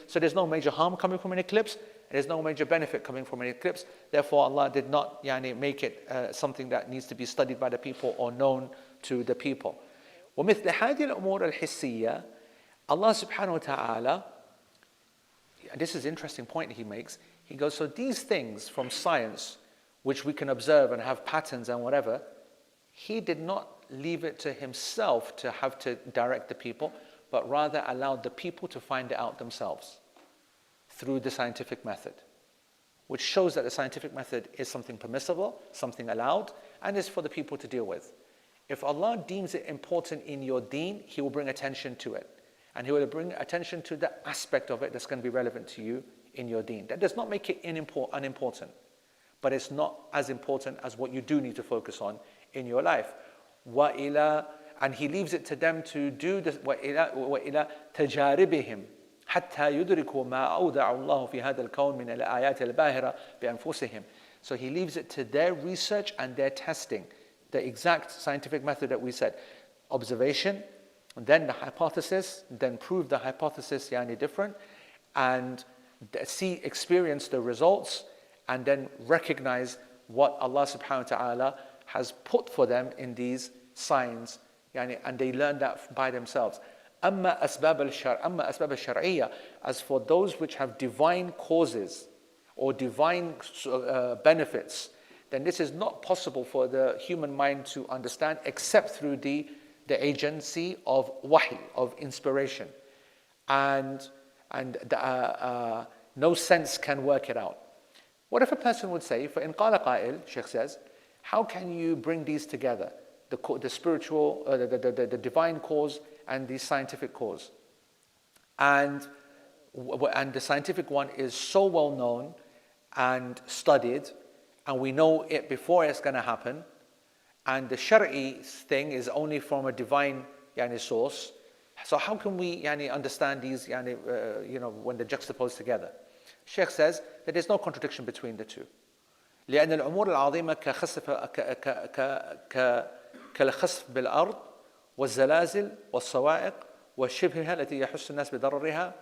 so there's no major harm coming from an eclipse, and there's no major benefit coming from an eclipse. Therefore, Allah did not make it something that needs to be studied by the people or known to the people. وَمِثْلَ هَذِهِ الْأُمُورِ الْحِسِّيَّةِ Allah subhanahu wa ta'ala, this is an interesting point he makes. He goes, so these things from science, which we can observe and have patterns and whatever, He did not leave it to Himself to have to direct the people, but rather allowed the people to find it out themselves through the scientific method, which shows that the scientific method is something permissible, something allowed, and is for the people to deal with. If Allah deems it important in your deen, He will bring attention to it. And He will bring attention to the aspect of it that's going to be relevant to you in your deen. That does not make it unimportant, but it's not as important as what you do need to focus on in your life. And He leaves it to them to do this. وَإِلَى تَجَارِبِهِمْ حَتَّى يُدْرِكُوا مَا أَوْدَعَ اللَّهُ فِي هَذَا الْكَوْنِ مِنَ الْآيَاتِ الْبَاهِرَةِ بِأَنفُسِهِمْ. So He leaves it to their research and their testing. The exact scientific method that we said. Observation, then the hypothesis, then prove the hypothesis different, and experience the results, and then recognize what Allah subhanahu wa ta'ala has put for them in these signs, and they learn that by themselves. أما أسباب الشرعية, as for those which have divine causes or divine benefits, then this is not possible for the human mind to understand except through the agency of wahy, of inspiration, and no sense can work it out. What if a person would say, فَإِنْ قَالَ قَائِلٌ, Sheikh says, how can you bring these together, the spiritual, the divine cause and the scientific cause? And the scientific one is so well known and studied, and we know it before it's going to happen, and the Shari'i thing is only from a divine source. So how can we understand these when they're juxtaposed together? Sheikh says that there's no contradiction between the two. لأن الأمور العظيمة كالخسف بالأرض والزلازل والصواعق وشبهها التي يحس الناس بضررها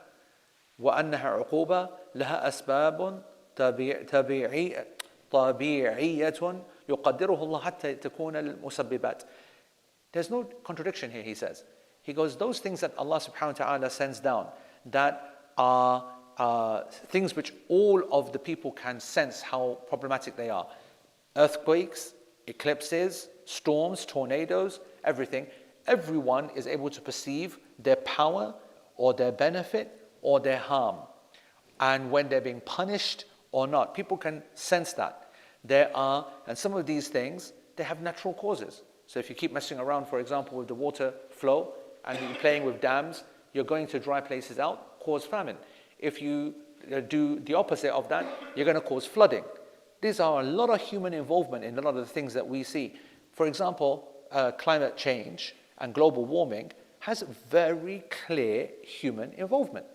وأنها عقوبة لها أسباب طبيعية يقدره الله حتى تكون المسببات. There's no contradiction here, he says. He goes, those things that Allah subhanahu wa ta'ala sends down that are things which all of the people can sense how problematic they are. Earthquakes, eclipses, storms, tornadoes, everything. Everyone is able to perceive their power or their benefit or their harm. And when they're being punished or not, people can sense that. And some of these things, they have natural causes. So if you keep messing around, for example, with the water flow and you're playing with dams, you're going to dry places out, cause famine. If you do the opposite of that, you're going to cause flooding. These are a lot of human involvement in a lot of the things that we see. For example, climate change and global warming has very clear human involvement.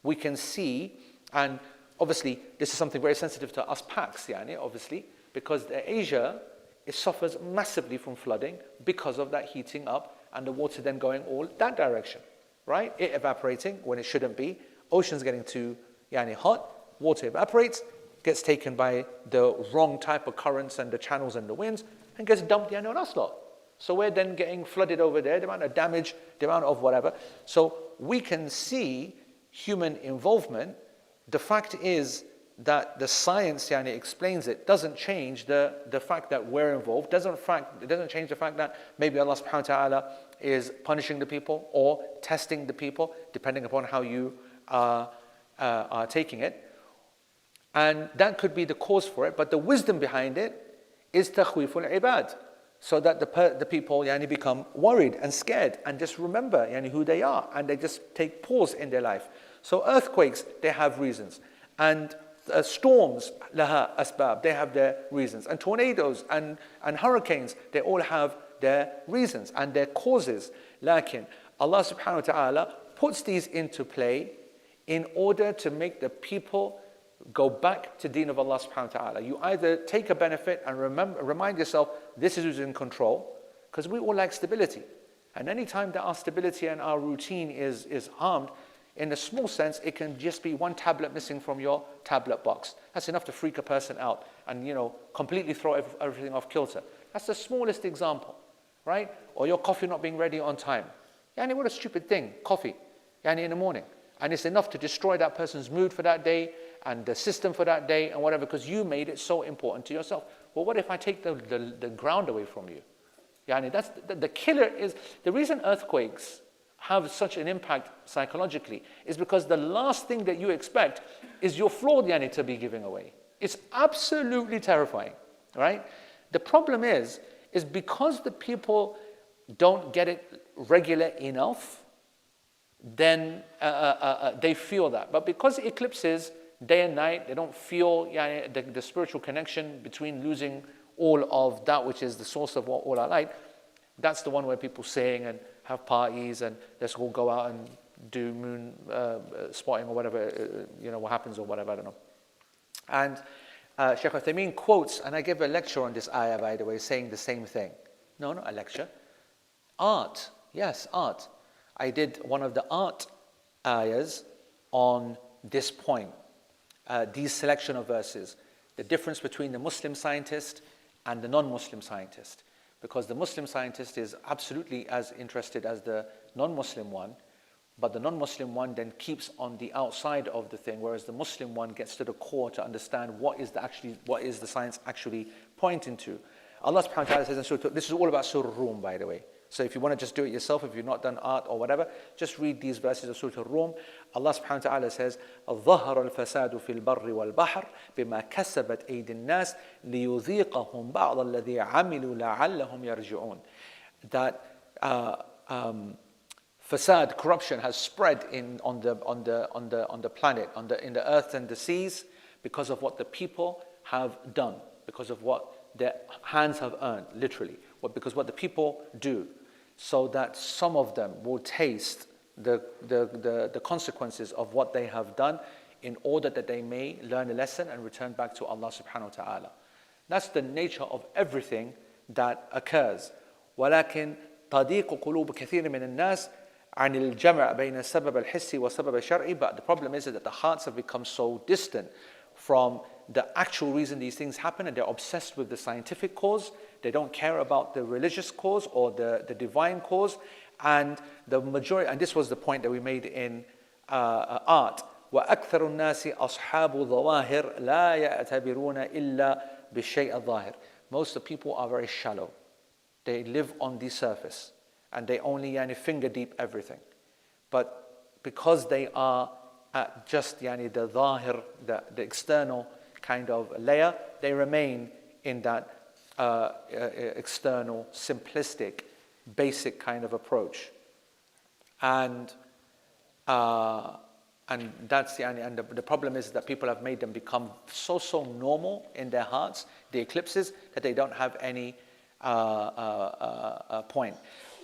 We can see, and obviously this is something very sensitive to us Paks, obviously, because Asia, it suffers massively from flooding because of that heating up and the water then going all that direction, right? It evaporating when it shouldn't be. Oceans getting too hot, water evaporates, gets taken by the wrong type of currents and the channels and the winds, and gets dumped on us lot. So we're then getting flooded over there, the amount of damage, the amount of whatever. So we can see human involvement. The fact is that the science explains it, doesn't change the fact that we're involved, it doesn't change the fact that maybe Allah subhanahu wa ta'ala is punishing the people or testing the people, depending upon how you are taking it. And that could be the cause for it, but the wisdom behind it is takhweeful ibad, so that the people become worried and scared and just remember who they are, and they just take pause in their life. So earthquakes, they have reasons, and storms, laha asbab, they have their reasons, and tornadoes and hurricanes, they all have their reasons and their causes. Lakin Allah subhanahu wa ta'ala puts these into play in order to make the people go back to deen of Allah subhanahu wa ta'ala. You either take a benefit and remind yourself this is who's in control, because we all like stability. And any time that our stability and our routine is harmed, in a small sense, it can just be one tablet missing from your tablet box. That's enough to freak a person out and completely throw everything off kilter. That's the smallest example, right? Or your coffee not being ready on time. What a stupid thing, coffee, in the morning. And it's enough to destroy that person's mood for that day and the system for that day and whatever, because you made it so important to yourself. Well, what if I take the ground away from you? That's the killer is, the reason earthquakes have such an impact psychologically is because the last thing that you expect is your floor to be giving away. It's absolutely terrifying, right? The problem is because the people don't get it regular enough, then they feel that. But because eclipses, day and night, they don't feel the spiritual connection between losing all of that which is the source of all our light. That's the one where people sing and have parties and let's all go out and do moon spotting or whatever, what happens or whatever, I don't know. And Shaykh Uthaymeen quotes, and I gave a lecture on this ayah, by the way, saying the same thing. No, not a lecture. Art. Yes, art. I did one of the art ayahs on this point, these selection of verses, the difference between the Muslim scientist and the non-Muslim scientist. Because the Muslim scientist is absolutely as interested as the non-Muslim one, but the non-Muslim one then keeps on the outside of the thing, whereas the Muslim one gets to the core to understand what is the science actually pointing to. Allah subhanahu wa ta'ala says in Surah, this is all about Surah Rum, by the way. So if you want to just do it yourself, if you've not done art or whatever, just read these verses of Surah Rum. Allah subhanahu wa ta'ala says, ظَهَرَ الْفَسَادُ فِي الْبَرِّ وَالْبَحْرِ بِمَا كَسَبَتْ أَيْدِي النَّاسِ لِيُذِيقَهُمْ بَعْضَ الَّذِي عَمِلُوا لَعَلَّهُمْ يَرْجِعُونَ. That fasad, corruption, has spread on the planet, in the earth and the seas, because of what the people have done, because of what their hands have earned, literally, because what the people do, so that some of them will taste the consequences of what they have done, in order that they may learn a lesson and return back to Allah subhanahu wa ta'ala. That's the nature of everything that occurs. Walakin تضيق قلوب كثير من الناس عن الجمع بين السبب الحسي والسبب الشرعي. But the problem is that the hearts have become so distant from the actual reason these things happen, and they're obsessed with the scientific cause. They don't care about the religious cause or the divine cause. And the majority, and this was the point that we made in art, وَأَكْثَرُ النَّاسِ أَصْحَابُ ظَوَاهِرْ لَا يَعْتَبِرُونَ إِلَّا بِالشَّيْءِ الظَّاهِرِ. Most of the people are very shallow. They live on the surface and they only finger deep everything. But because they are at just the zahir, the external kind of layer, they remain in that external, simplistic, basic kind of approach. And that's the problem is that people have made them become so normal in their hearts, the eclipses, that they don't have any point.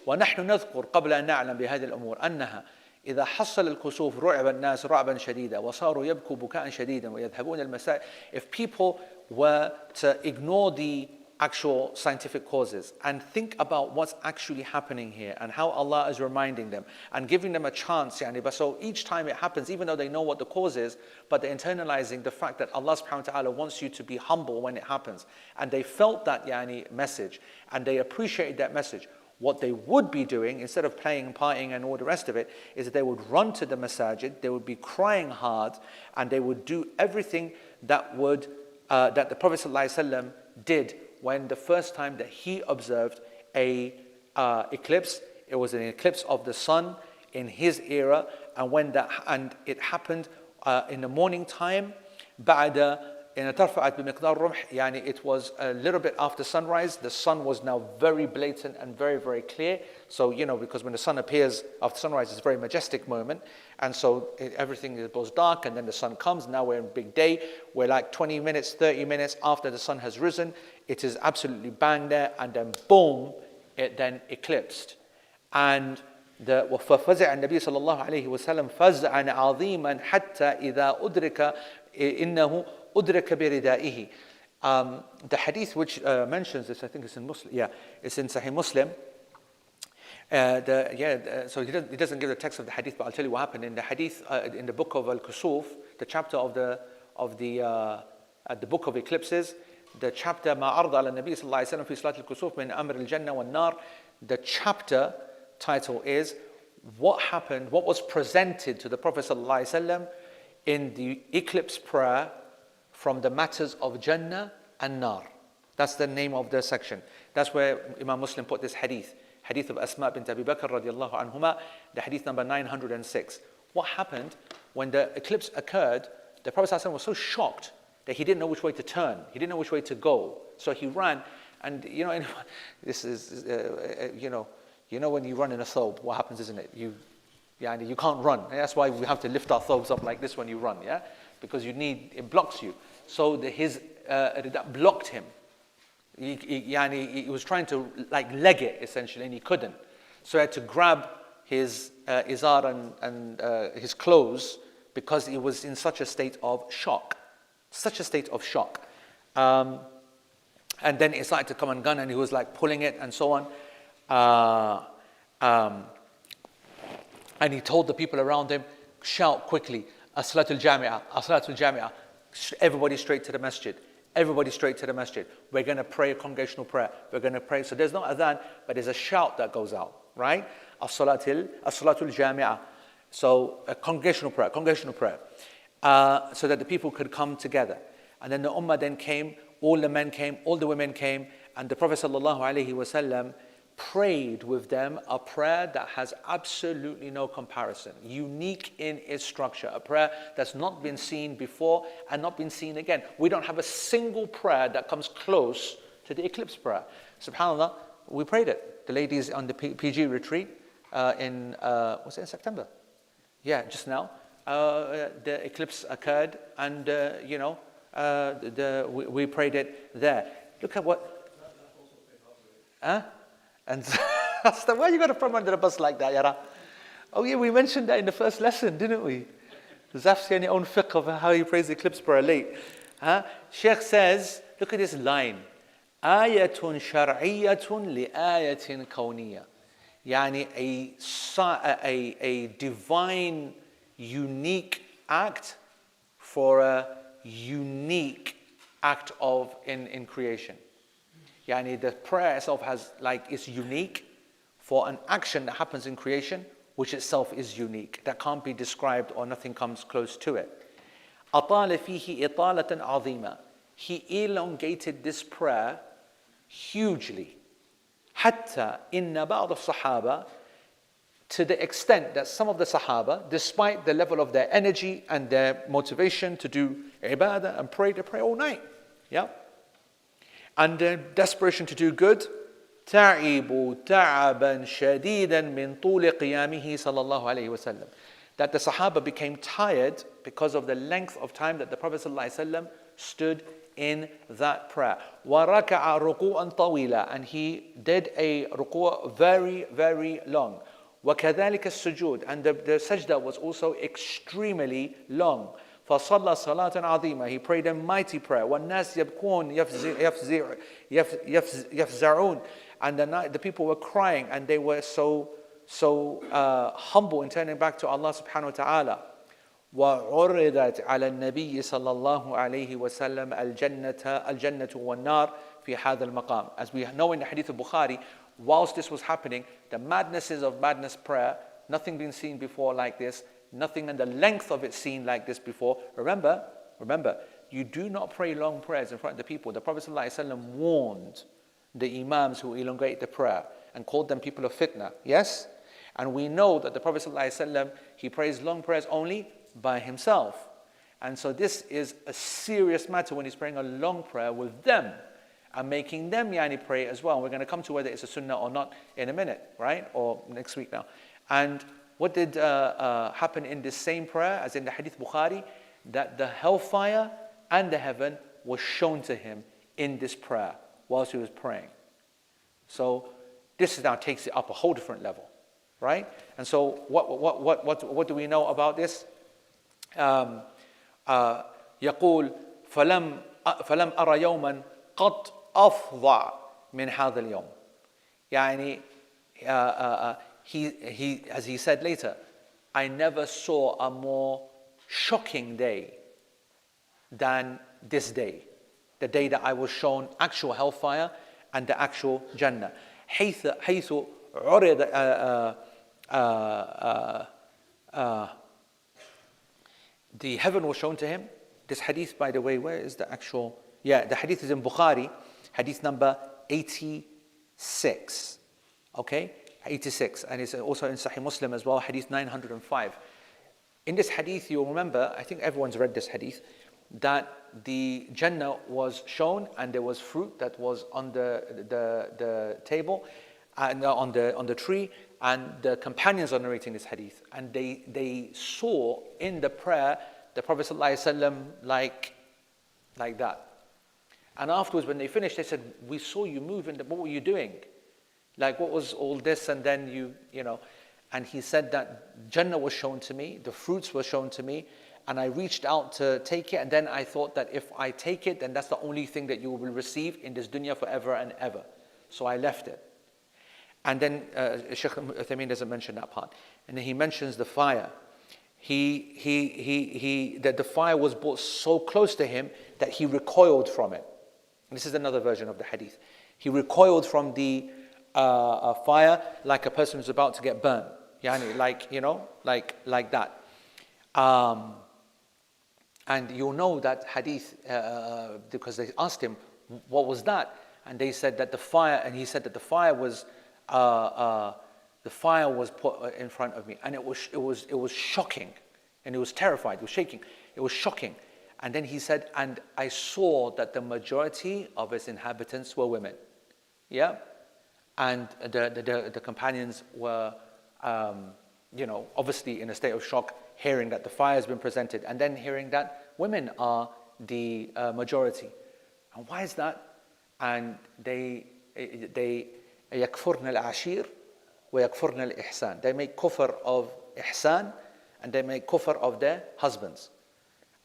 ونحن نذكر قبل أن نعلم بهذه الأمور أنها إذا حصل الكسوف رعب الناس رعبا شديدا وصاروا يبكوا بكاء شديدا ويذهبون المساجد. If people were to ignore the actual scientific causes and think about what's actually happening here and how Allah is reminding them and giving them a chance, but so each time it happens, even though they know what the cause is, but they're internalizing the fact that Allah subhanahu wa ta'ala wants you to be humble when it happens, and they felt that message and they appreciated that message. What they would be doing, instead of playing, partying and all the rest of it, is that they would run to the masajid, they would be crying hard, and they would do everything that the Prophet ﷺ did when the first time that he observed a eclipse. It was an eclipse of the sun in his era, and it happened in the morning time. بعد إن ترفعت بمقدار رمح, it was a little bit after sunrise. The sun was now very blatant and very, very clear. So, because when the sun appears after sunrise, it's a very majestic moment. And so everything goes dark, and then the sun comes. Now we're in big day. We're like 20 minutes, 30 minutes after the sun has risen. It is absolutely bang there, and then boom, it then eclipsed. And ففزع النبي صلى الله عليه وسلم فزعا عظيما حتى إذا أدرك إنه أدرك بردائه. The hadith which mentions this, I think it's in Muslim. Yeah, it's in Sahih Muslim. So he doesn't give the text of the hadith, but I'll tell you what happened in the hadith in the book of Al-Kusuf, the chapter of the book of eclipses, the chapter ما عرض على النبي صلى الله عليه وسلم في صلاة الكسوف من أمر الجنة والنار. The chapter title is what happened, what was presented to the Prophet صلى الله عليه وسلم in the eclipse prayer from the matters of Jannah and Nar. That's the name of the section. That's where Imam Muslim put this hadith. Hadith of Asma bint Abi Bakr radiallahu anhuma, the hadith number 906. What happened when the eclipse occurred? The Prophet ﷺ was so shocked that he didn't know which way to turn. He didn't know which way to go. So he ran, and this is, when you run in a thobe, what happens, isn't it? You can't run. And that's why we have to lift our thobes up like this when you run, yeah? Because it blocks you. So that blocked him. He was trying to leg it essentially, and he couldn't. So he had to grab his izar and his clothes, because he was in such a state of shock. And then it started to come and gun, and he was pulling it and so on. And he told the people around him, shout quickly, as-salatul jami'ah, as-salatul jami'ah. Everybody straight to the masjid. Everybody straight to the masjid. We're going to pray a congregational prayer. We're going to pray. So there's no adhan, but there's a shout that goes out, right? As-salatul jami'ah. So a congregational prayer. So that the people could come together. And then the ummah then came, all the men came, all the women came, and the Prophet sallallahu alaihi wasallam prayed with them a prayer that has absolutely no comparison, unique in its structure, a prayer that's not been seen before and not been seen again. We don't have a single prayer that comes close to the eclipse prayer. SubhanAllah, we prayed it. The ladies on the PG retreat was it in September? Yeah, just now. The eclipse occurred, and we prayed it there. Look at what. Huh? And why you got to throw him under the bus like that, Yara? Oh yeah, we mentioned that in the first lesson, didn't we? Zaf's your own fiqh of how you praise the eclipse prayer late. Sheikh says, look at this line. Ayatun shar'iyyatun li ayatin kawniyya. Yani a divine, unique act for a unique act of in creation. Yani the prayer itself is unique for an action that happens in creation, which itself is unique, that can't be described or nothing comes close to it. أطال فيه إطالة عظيمة. He elongated this prayer hugely. حتى إن بعض الصحابة, to the extent that some of the Sahaba, despite the level of their energy and their motivation to do ibadah and pray, they pray all night. Yeah? And their desperation to do good, تعبوا تعبا شديدا من طول قيامه صلى الله عليه وسلم. That the Sahaba became tired because of the length of time that the Prophet ﷺ stood in that prayer. وَرَكَعَ رُكُوعًا طَوِيلًا, and he did a ruku' very, very long. وَكَذَلِكَ السُّجُودِ, and the sajda was also extremely long. فَصَلَّى صَلَاةً عَظِيمًا, he prayed a mighty prayer. وَالنَّاسِ يَبْكُونَ يَفْزَعُونَ, and the people were crying, and they were so humble in turning back to Allah subhanahu wa ta'ala. وعرضت على النبي صلى الله عليه وسلم الجنة والنار في هذا المقام. As we know in the hadith of Bukhari, whilst this was happening, the madnesses of madness prayer, nothing been seen before like this, nothing in the length of it seen like this before. Remember, you do not pray long prayers in front of the people. The Prophet ﷺ warned the imams who elongate the prayer and called them people of fitna. Yes? And we know that the Prophet ﷺ, he prays long prayers only by himself. And so this is a serious matter when he's praying a long prayer with them and making them pray as well. We're going to come to whether it's a sunnah or not in a minute, right? Or next week now. And what did happen in this same prayer, as in the hadith Bukhari, that the hellfire and the heaven was shown to him in this prayer whilst he was praying. So this now takes it up a whole different level, right? And so what do we know about this? يقول فلم أرى يوما قط أفظع من هذا اليوم. يعني he as he said later, I never saw a more shocking day than this day, the day that I was shown actual hellfire and the actual Jannah. حيث عرض the heaven was shown to him. This hadith, by the way, where is the actual? Yeah, the hadith is in Bukhari, hadith number 86. Okay, 86, and it's also in Sahih Muslim as well, hadith 905. In this hadith, you'll remember, I think everyone's read this hadith, that the Jannah was shown and there was fruit that was on the table and on the tree, and the companions are narrating this hadith, and they saw in the prayer the Prophet ﷺ like that. And afterwards, when they finished, they said, we saw you move, and what were you doing? Like, what was all this? And then you know, and he said that Jannah was shown to me, the fruits were shown to me, and I reached out to take it, and then I thought that if I take it, then that's the only thing that you will receive in this dunya forever and ever. So I left it. And then Shaykh Uthaymeen doesn't mention that part. And then he mentions the fire. That the fire was brought so close to him that he recoiled from it. And this is another version of the hadith. He recoiled from the fire like a person who's about to get burned. Yani, like that. And you'll know that hadith because they asked him, what was that? And they said that the fire, and he said that the fire was put in front of me, and it was shocking, and it was terrified, it was shaking, it was shocking. And then he said, and I saw that the majority of its inhabitants were women. Yeah? And the companions were, obviously in a state of shock, hearing that the fire has been presented, and then hearing that women are the majority. And why is that? And they يكفرن العشير ويكفرن الإحسان. They make kufr of ihsan, and they make kufr of their husbands.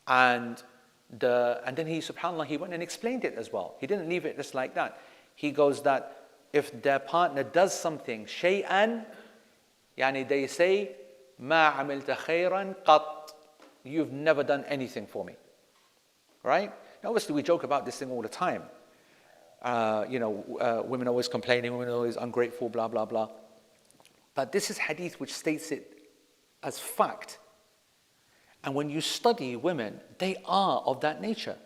And then he, subhanAllah, he went and explained it as well. He didn't leave it just like that. He goes that if their partner does something, shay'an, yani they say, ما عملت خيرا قط, you've never done anything for me. Right? Now obviously we joke about this thing all the time. Women always complaining, women always ungrateful, blah, blah, blah. But this is hadith which states it as fact. And when you study women, they are of that nature.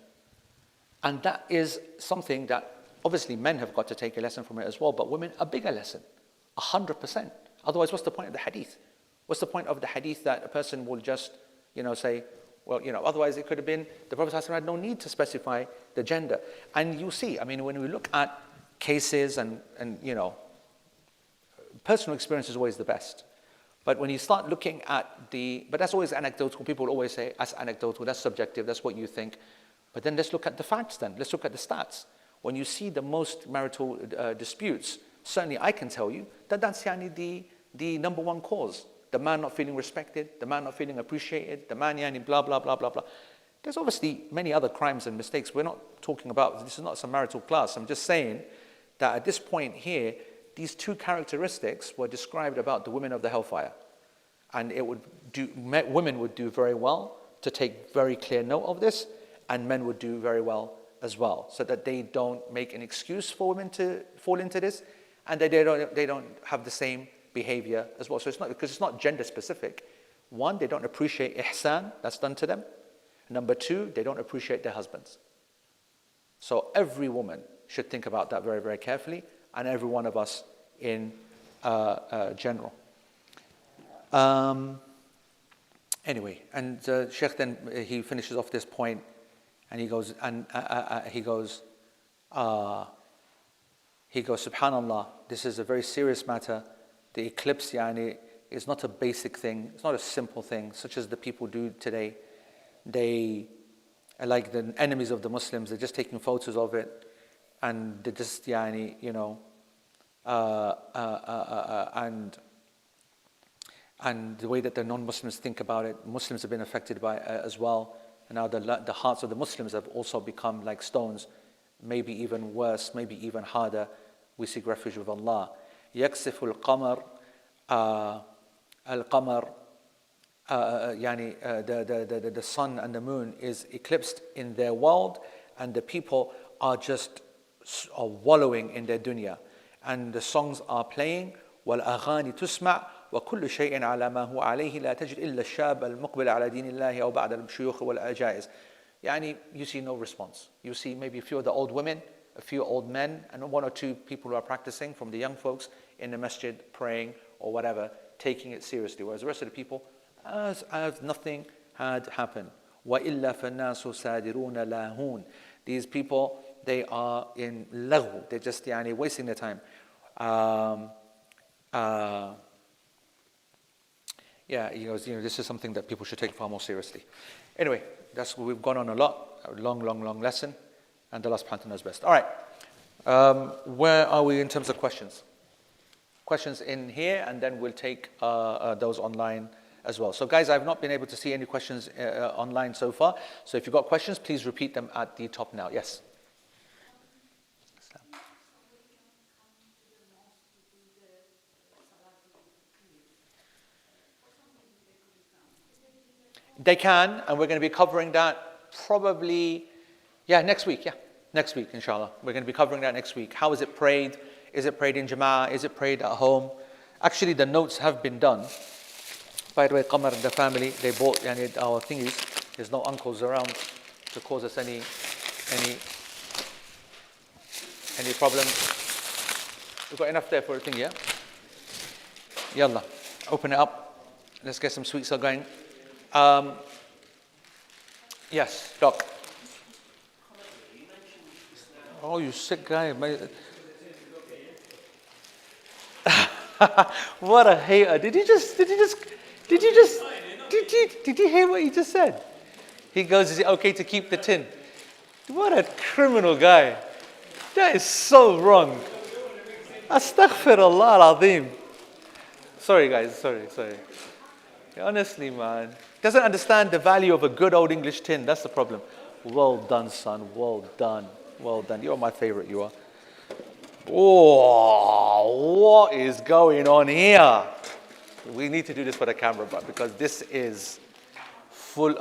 And that is something that obviously men have got to take a lesson from it as well, but women a bigger lesson, 100%. Otherwise, what's the point of the hadith? What's the point of the hadith that a person will just, say, well, otherwise it could have been, the Prophet ﷺ had no need to specify the gender. And you see, when we look at cases and personal experience is always the best. But when you start looking at but that's always anecdotal. People always say, that's anecdotal, that's subjective, that's what you think. But then let's look at the facts then. Let's look at the stats. When you see the most marital disputes, certainly I can tell you that that's the number one cause. The man not feeling respected, the man not feeling appreciated, the man blah, blah, blah, blah, blah. There's obviously many other crimes and mistakes. We're not talking about, this is not some marital class. I'm just saying that at this point here, these two characteristics were described about the women of the hellfire. And women would do very well to take very clear note of this, and men would do very well as well, so that they don't make an excuse for women to fall into this, and that they don't have the same behavior as well. So it's not, because it's not gender specific. One, they don't appreciate ihsan that's done to them. Number two, they don't appreciate their husbands. So every woman should think about that very, very carefully, and every one of us in general. Anyway, and Sheikh then he finishes off this point, and he goes, Subhanallah, this is a very serious matter. The eclipse, is not a basic thing. It's not a simple thing, such as the people do today. They are like the enemies of the Muslims. They're just taking photos of it, and they just, and the way that the non-Muslims think about it, Muslims have been affected by it as well. And now the hearts of the Muslims have also become like stones, maybe even worse, maybe even harder. We seek refuge with Allah. يَكْسِفُ الْقَمَرِ the sun and the moon is eclipsed in their world, and the people are just wallowing in their dunya. And the songs are playing, وَالْأَغَانِ تُسْمَعُ وكل شيء على ما هو عليه لا تجد إلا الشاب المقبل على دين الله أو بعد الشيوخ والعجائز. You see no response. You see maybe a few of the old women, a few old men, and one or two people who are practicing from the young folks in the masjid praying or whatever, taking it seriously. Whereas the rest of the people, as nothing had happened. وَإِلَّا فَالنَّاسُ سَادِرُونَ لَاهُونَ. These people, they are in laghu. They're just wasting their time. He goes, this is something that people should take far more seriously. Anyway, we've gone on a long lesson, and Allah subhanahu wa ta'ala knows best. All right, where are we in terms of questions? Questions in here, and then we'll take those online as well. So guys, I've not been able to see any questions online so far. So if you've got questions, please repeat them at the top now. Yes? They can, and we're going to be covering that probably, next week. Next week, inshallah. We're going to be covering that next week. How is it prayed? Is it prayed in Jama'ah? Is it prayed at home? Actually, the notes have been done. By the way, Qamar and the family, they bought our thingies. There's no uncles around to cause us any problem. We've got enough there for a thing, yeah? Yallah, open it up. Let's get some sweets going. Yes, Doc. Oh, you sick guy. What a hater. Did you hear what he just said? He goes, is it okay to keep the tin? What a criminal guy. That is so wrong. Astaghfirullah al-azim. Sorry guys, sorry. Honestly, man. Doesn't understand the value of a good old English tin. That's the problem. Well done, son. Well done. You're my favorite, you are. Oh, what is going on here? We need to do this for the camera, but because this is full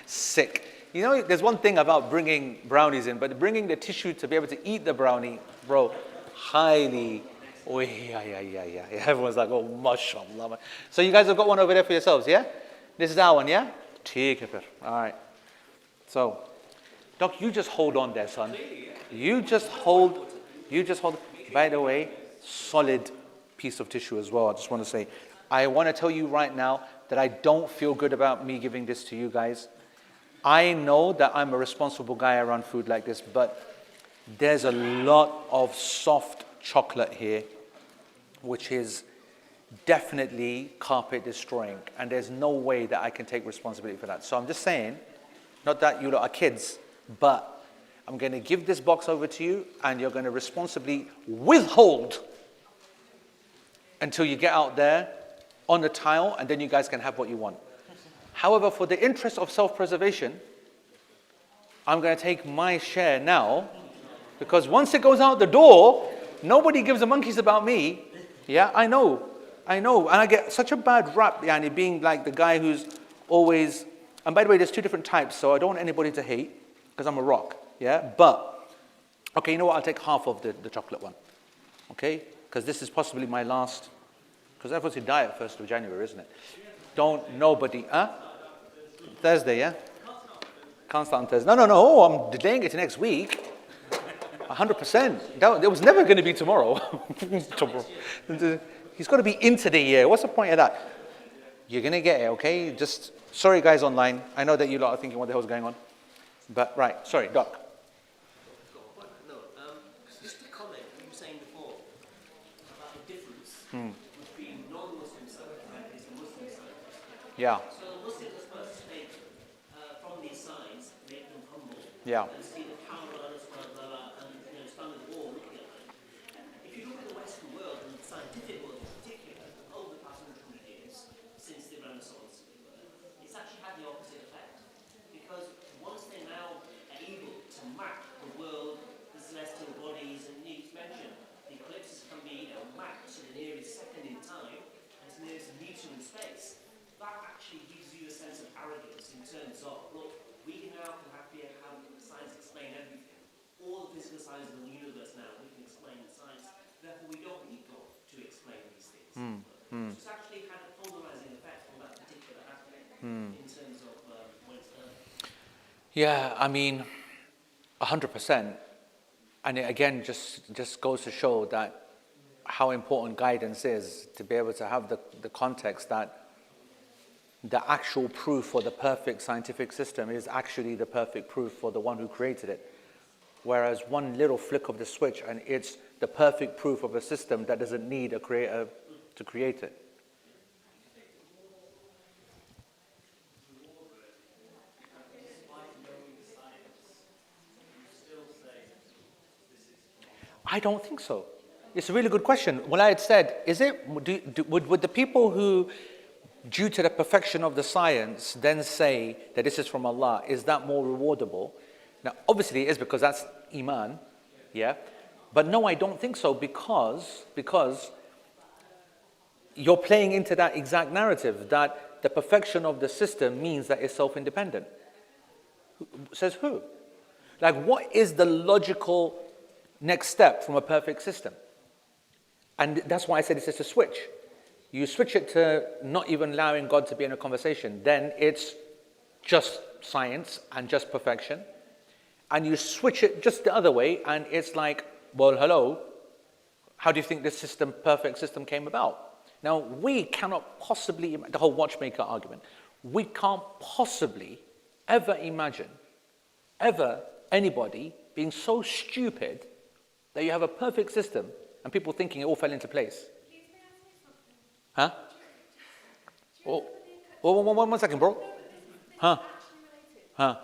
sick. You know, there's one thing about bringing brownies in, but bringing the tissue to be able to eat the brownie, bro, highly. Oh, yeah. Everyone's like, oh, mashallah. So you guys have got one over there for yourselves, yeah? This is our one, yeah? Take it. All right. So, Doc, you just hold on there, son. You just hold. By the way, solid piece of tissue as well. I just want to say, I want to tell you right now that I don't feel good about me giving this to you guys. I know that I'm a responsible guy around food like this, but there's a lot of soft chocolate here, which is definitely carpet destroying, and there's no way that I can take responsibility for that. So I'm just saying, not that you lot are kids, but I'm going to give this box over to you, and you're going to responsibly withhold until you get out there on the tile, and then you guys can have what you want. However, for the interest of self-preservation, I'm going to take my share now, because once it goes out the door, nobody gives a monkeys about me. Yeah, I know. And I get such a bad rap, yani, being like the guy who's always, and by the way, there's two different types, so I don't want anybody to hate, because I'm a rock, yeah? But, okay, you know what, I'll take half of the chocolate one, okay? Because this is possibly my last, because everyone's in diet 1st of January, isn't it? Nobody, Thursday, yeah? Can't start on Thursday. No, I'm delaying it to next week. 100%. It was never going to be tomorrow. He's got to be into the year. What's the point of that? You're going to get it, okay? Just, sorry guys online. I know that you lot are thinking what the hell's going on. But, right, sorry, Doc. No, just a comment you were saying before about the difference between non-Muslim scientists and Muslim scientists. Yeah. So Muslims are supposed to take from these signs, make them humble, Yeah. and see the power of Allah subhanahu wa ta'ala and stand at war looking at them. If you look at the Western world and the scientific world in particular, over the past 100 years, since the Renaissance, it's actually had the opposite effect. Because once they're now able to map the world, the celestial bodies, and you mentioned the eclipses can be mapped to the nearest second in time and to the nearest meter in space. That actually gives you a sense of arrogance in terms of, look, we now can have science explain everything. All the physical science of the universe now, we can explain the science. Therefore, we don't need God to explain these things. So it's actually had a polarizing effect on that particular aspect in terms of when it's done. Yeah, I mean, 100%. And it again just goes to show that how important guidance is, to be able to have the context that the actual proof for the perfect scientific system is actually the perfect proof for the one who created it. Whereas one little flick of the switch and it's the perfect proof of a system that doesn't need a creator to create it. I don't think so. It's a really good question. What I had said, is it, would the people who, due to the perfection of the science, then say that this is from Allah, is that more rewardable? Now, obviously it is, because that's Iman, yeah? But no, I don't think so, because you're playing into that exact narrative, that the perfection of the system means that it's self-independent. Says who? Like, what is the logical next step from a perfect system? And that's why I said it's just a switch. You switch it to not even allowing God to be in a conversation, then it's just science and just perfection. And you switch it just the other way, and it's like, well, hello, how do you think this perfect system came about? Now, we cannot possibly, the whole watchmaker argument, we can't possibly ever imagine, anybody being so stupid that you have a perfect system and people thinking it all fell into place. Huh? Oh, one second, bro. Huh? Huh?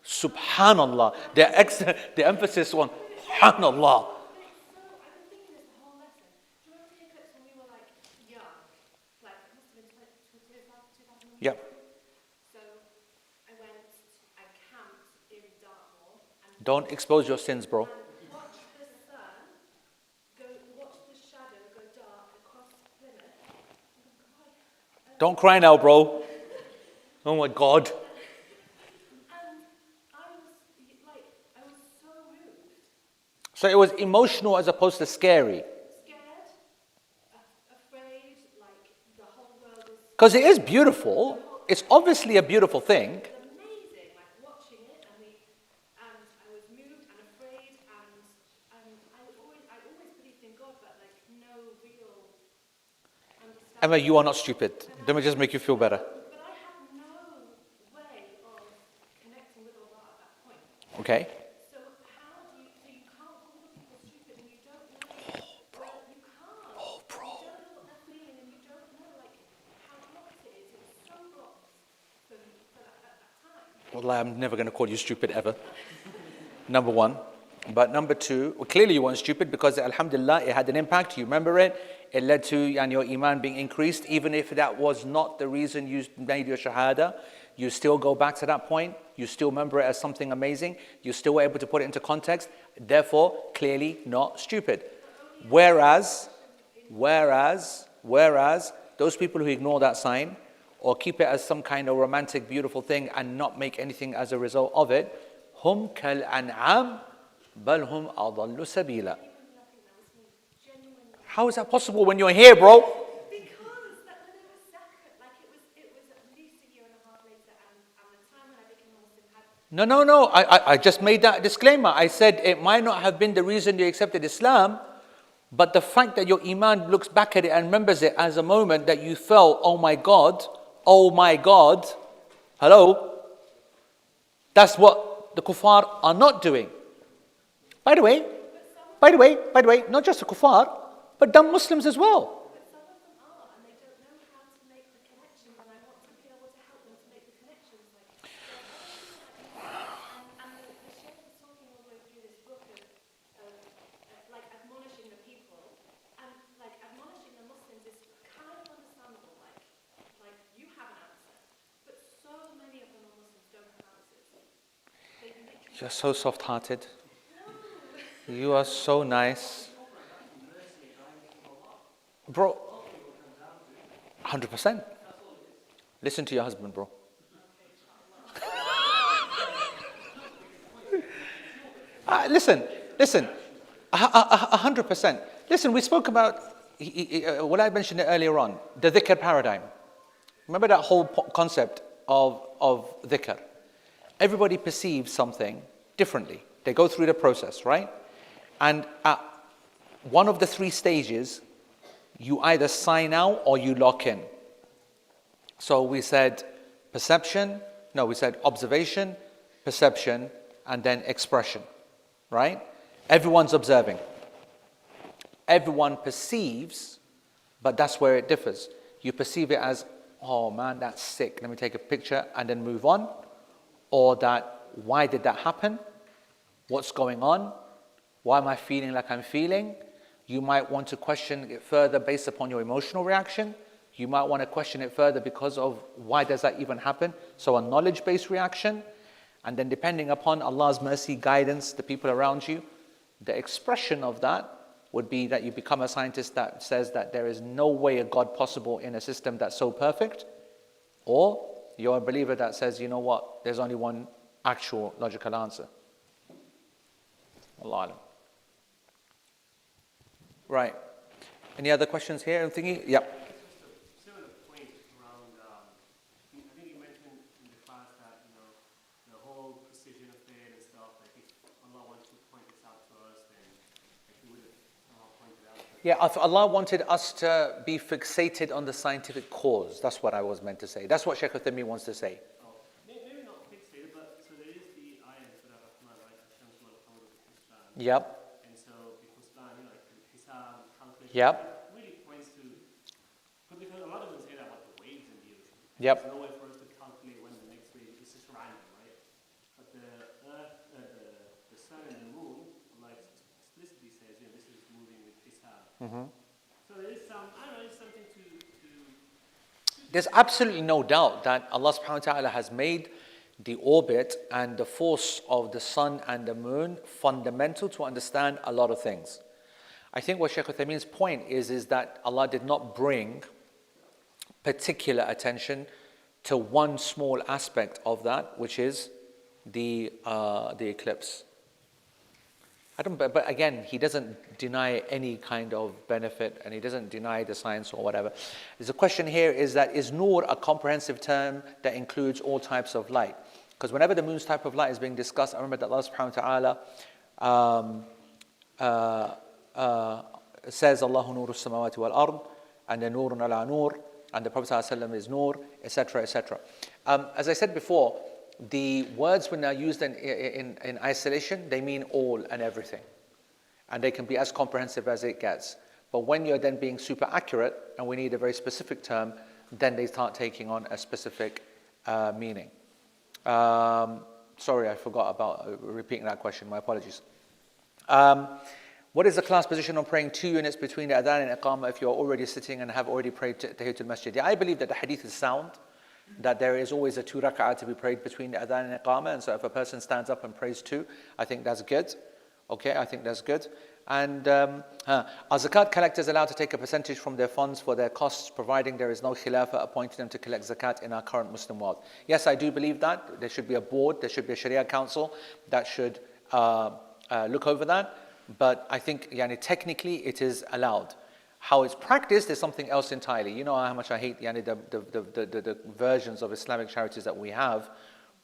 Subhanallah. The emphasis on Subhanallah. Yep. Don't expose your sins, bro. and watch the sun watch the shadow go dark across Plymouth. Don't cry now, bro. Oh my God. And I was so moved, So it was emotional as opposed to scary. scared, afraid, like the whole world is Because it is beautiful. It's obviously a beautiful thing. amazing, like watching it, and I was moved and afraid, and I always believed in God, but like no real understanding. Emma, you are not stupid. Let me just make you feel better. But I had no way of connecting with Allah at that point. Okay? So so you can't call the people stupid, and you don't know. You can't. Oh, bro. You don't know what they're feeling, and you don't know like how blocked it is. It was so blocked for at that time. Wallah, I'm never going to call you stupid ever. Number one. But number two, well, clearly you weren't stupid because alhamdulillah, it had an impact. You remember it. It led to your iman being increased. Even if that was not the reason you made your shahada, you still go back to that point. You still remember it as something amazing. You're still able to put it into context. Therefore, clearly not stupid. Whereas, those people who ignore that sign or keep it as some kind of romantic, beautiful thing and not make anything as a result of it, hum kal an'am bal hum adallu sabila. How is that possible when you're here, bro? Because that when it was second, like it was at least a year and a half later, and the time when I became a Muslim had No. I just made that disclaimer. I said it might not have been the reason you accepted Islam, but the fact that your iman looks back at it and remembers it as a moment that you felt, oh my God, hello? That's what the kuffar are not doing. By the way, not just the kuffar, but dumb Muslims as well. But some of them are, and they don't know how to make the connections, and I want to be able to help them to make the connections. And the Sheikh is talking all the way through this book of like admonishing the people, and like admonishing the Muslims is kind of understandable. Like you have an answer, but so many of the non-Muslims don't have answers. They literally You're so soft-hearted. You are so nice. Bro, 100%. Listen to your husband, bro. Listen, 100%. Listen, we spoke about, what I mentioned it earlier on, the dhikr paradigm. Remember that whole concept of dhikr. Everybody perceives something differently. They go through the process, right? And at one of the three stages, you either sign out or you lock in. So we said observation, perception, and then expression, right? Everyone's observing. Everyone perceives, but that's where it differs. You perceive it as, oh man, that's sick. Let me take a picture and then move on. Or that, why did that happen? What's going on? Why am I feeling like I'm feeling? You might want to question it further based upon your emotional reaction. You might want to question it further because of why does that even happen? So a knowledge-based reaction. And then depending upon Allah's mercy, guidance, the people around you, the expression of that would be that you become a scientist that says that there is no way a God possible in a system that's so perfect. Or you're a believer that says, you know what, there's only one actual logical answer. Allah alam. Right. Any other questions here? I'm thinking, yep. Similar point around, I think you mentioned in the class that, the whole precision of it and stuff, like if Allah wanted to point this out to us, then He would have somehow pointed out to us. Yeah, if Allah wanted us to be fixated on the scientific cause. That's what I was meant to say. That's what Shaykh Uthaymin wants to say. Oh, maybe not fixated, but so there is the ayah in Surah Rahman, right? Hashamsu wal qamar bil hisban. Yep. And so the hisban, like hisab, calculation, Yep. it really points to, because a lot of them say that about the waves in the ocean. Yep. There's no way for us to calculate when the next wave is just random, right? But the earth, the sun and the moon, Allah explicitly says, this is moving with hisab. So there is some, I don't know, there's something to There's absolutely no doubt that Allah subhanahu wa ta'ala has made the orbit and the force of the sun and the moon fundamental to understand a lot of things. I think what Shaykh Uthaymeen's point is that Allah did not bring particular attention to one small aspect of that, which is the eclipse. But again, he doesn't deny any kind of benefit, and he doesn't deny the science or whatever. The question here is that, is nur a comprehensive term that includes all types of light? Because whenever the moon's type of light is being discussed, I remember that Allah subhanahu wa ta'ala says, Allahu nuru samawati wal ard, and the nurun ala nur, and the Prophet ﷺ is nur, etc., etc. As I said before, the words when they're used in isolation, they mean all and everything. And they can be as comprehensive as it gets. But when you're then being super accurate, and we need a very specific term, then they start taking on a specific meaning. Sorry, I forgot about repeating that question. My apologies. What is the class position on praying 2 units between the adhan and iqamah if you're already sitting and have already prayed tahiyatul masjid? Yeah, I believe that the hadith is sound, that there is always a 2 rak'ah to be prayed between the adhan and iqamah, and so if a person stands up and prays 2, I think that's good. Okay, I think that's good. And are zakat collectors allowed to take a percentage from their funds for their costs, providing there is no khilafah appointing them to collect zakat in our current Muslim world? Yes, I do believe that. There should be a board, there should be a Sharia council that should look over that. But I think technically it is allowed. How it's practiced is something else entirely. You know how much I hate the versions of Islamic charities that we have.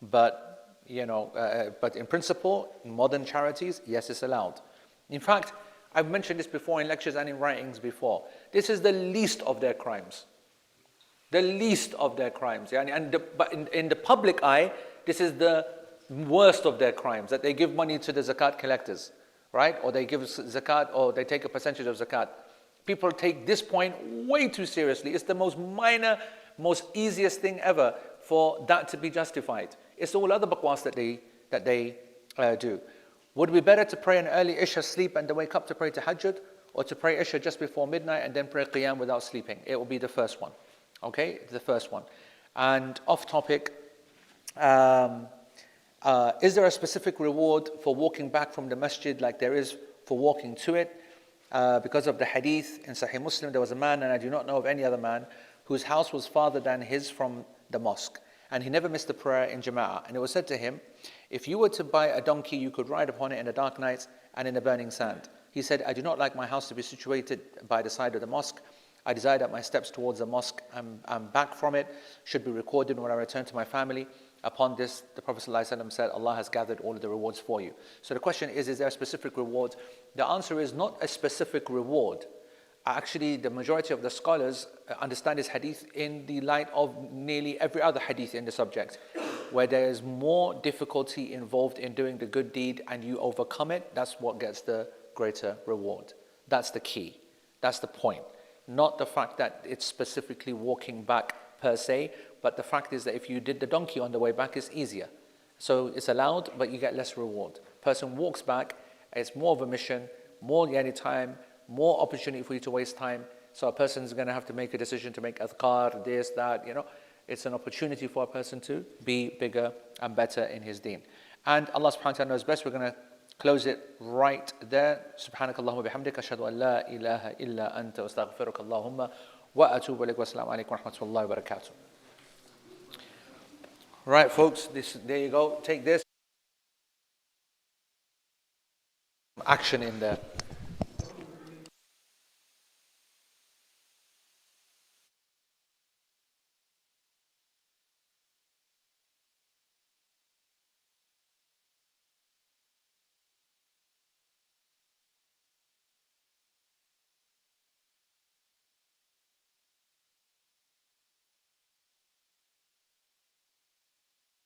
But but in principle, in modern charities, yes, it's allowed. In fact, I've mentioned this before in lectures and in writings before. This is the least of their crimes. The least of their crimes. But in the public eye, this is the worst of their crimes, that they give money to the zakat collectors, right? Or they give zakat, or they take a percentage of zakat. People take this point way too seriously. It's the most minor, most easiest thing ever for that to be justified. It's all other baqwas that they do. Would it be better to pray an early Isha, sleep, and then wake up to pray tahajjud, or to pray Isha just before midnight and then pray qiyam without sleeping? It will be the first one. Okay, the first one. And off topic, is there a specific reward for walking back from the masjid like there is for walking to it? Because of the hadith in Sahih Muslim, there was a man, and I do not know of any other man, whose house was farther than his from the mosque. And he never missed a prayer in Jama'ah. And it was said to him, if you were to buy a donkey, you could ride upon it in the dark nights and in the burning sand. He said, I do not like my house to be situated by the side of the mosque. I desire that my steps towards the mosque and back from it should be recorded when I return to my family. Upon this, the Prophet ﷺ said, Allah has gathered all of the rewards for you. So the question is there a specific reward? The answer is not a specific reward. Actually, the majority of the scholars understand this hadith in the light of nearly every other hadith in the subject, where there is more difficulty involved in doing the good deed and you overcome it. That's what gets the greater reward. That's the key. That's the point. Not the fact that it's specifically walking back per se, but the fact is that if you did the donkey on the way back, it's easier. So it's allowed, but you get less reward. Person walks back, it's more of a mission, more time, more opportunity for you to waste time. So a person is going to have to make a decision to make adhkar, this, that, It's an opportunity for a person to be bigger and better in his deen. And Allah subhanahu wa ta'ala knows best. We're going to close it right there. Subhanakallahumma bihamdika ashhadu an la ilaha illa anta astaghfiruka Allahumma wa atubu ilayk wa assalamu alaykum wa rahmatullahi wa barakatuh. Right, folks, there you go. Take this. Action in there.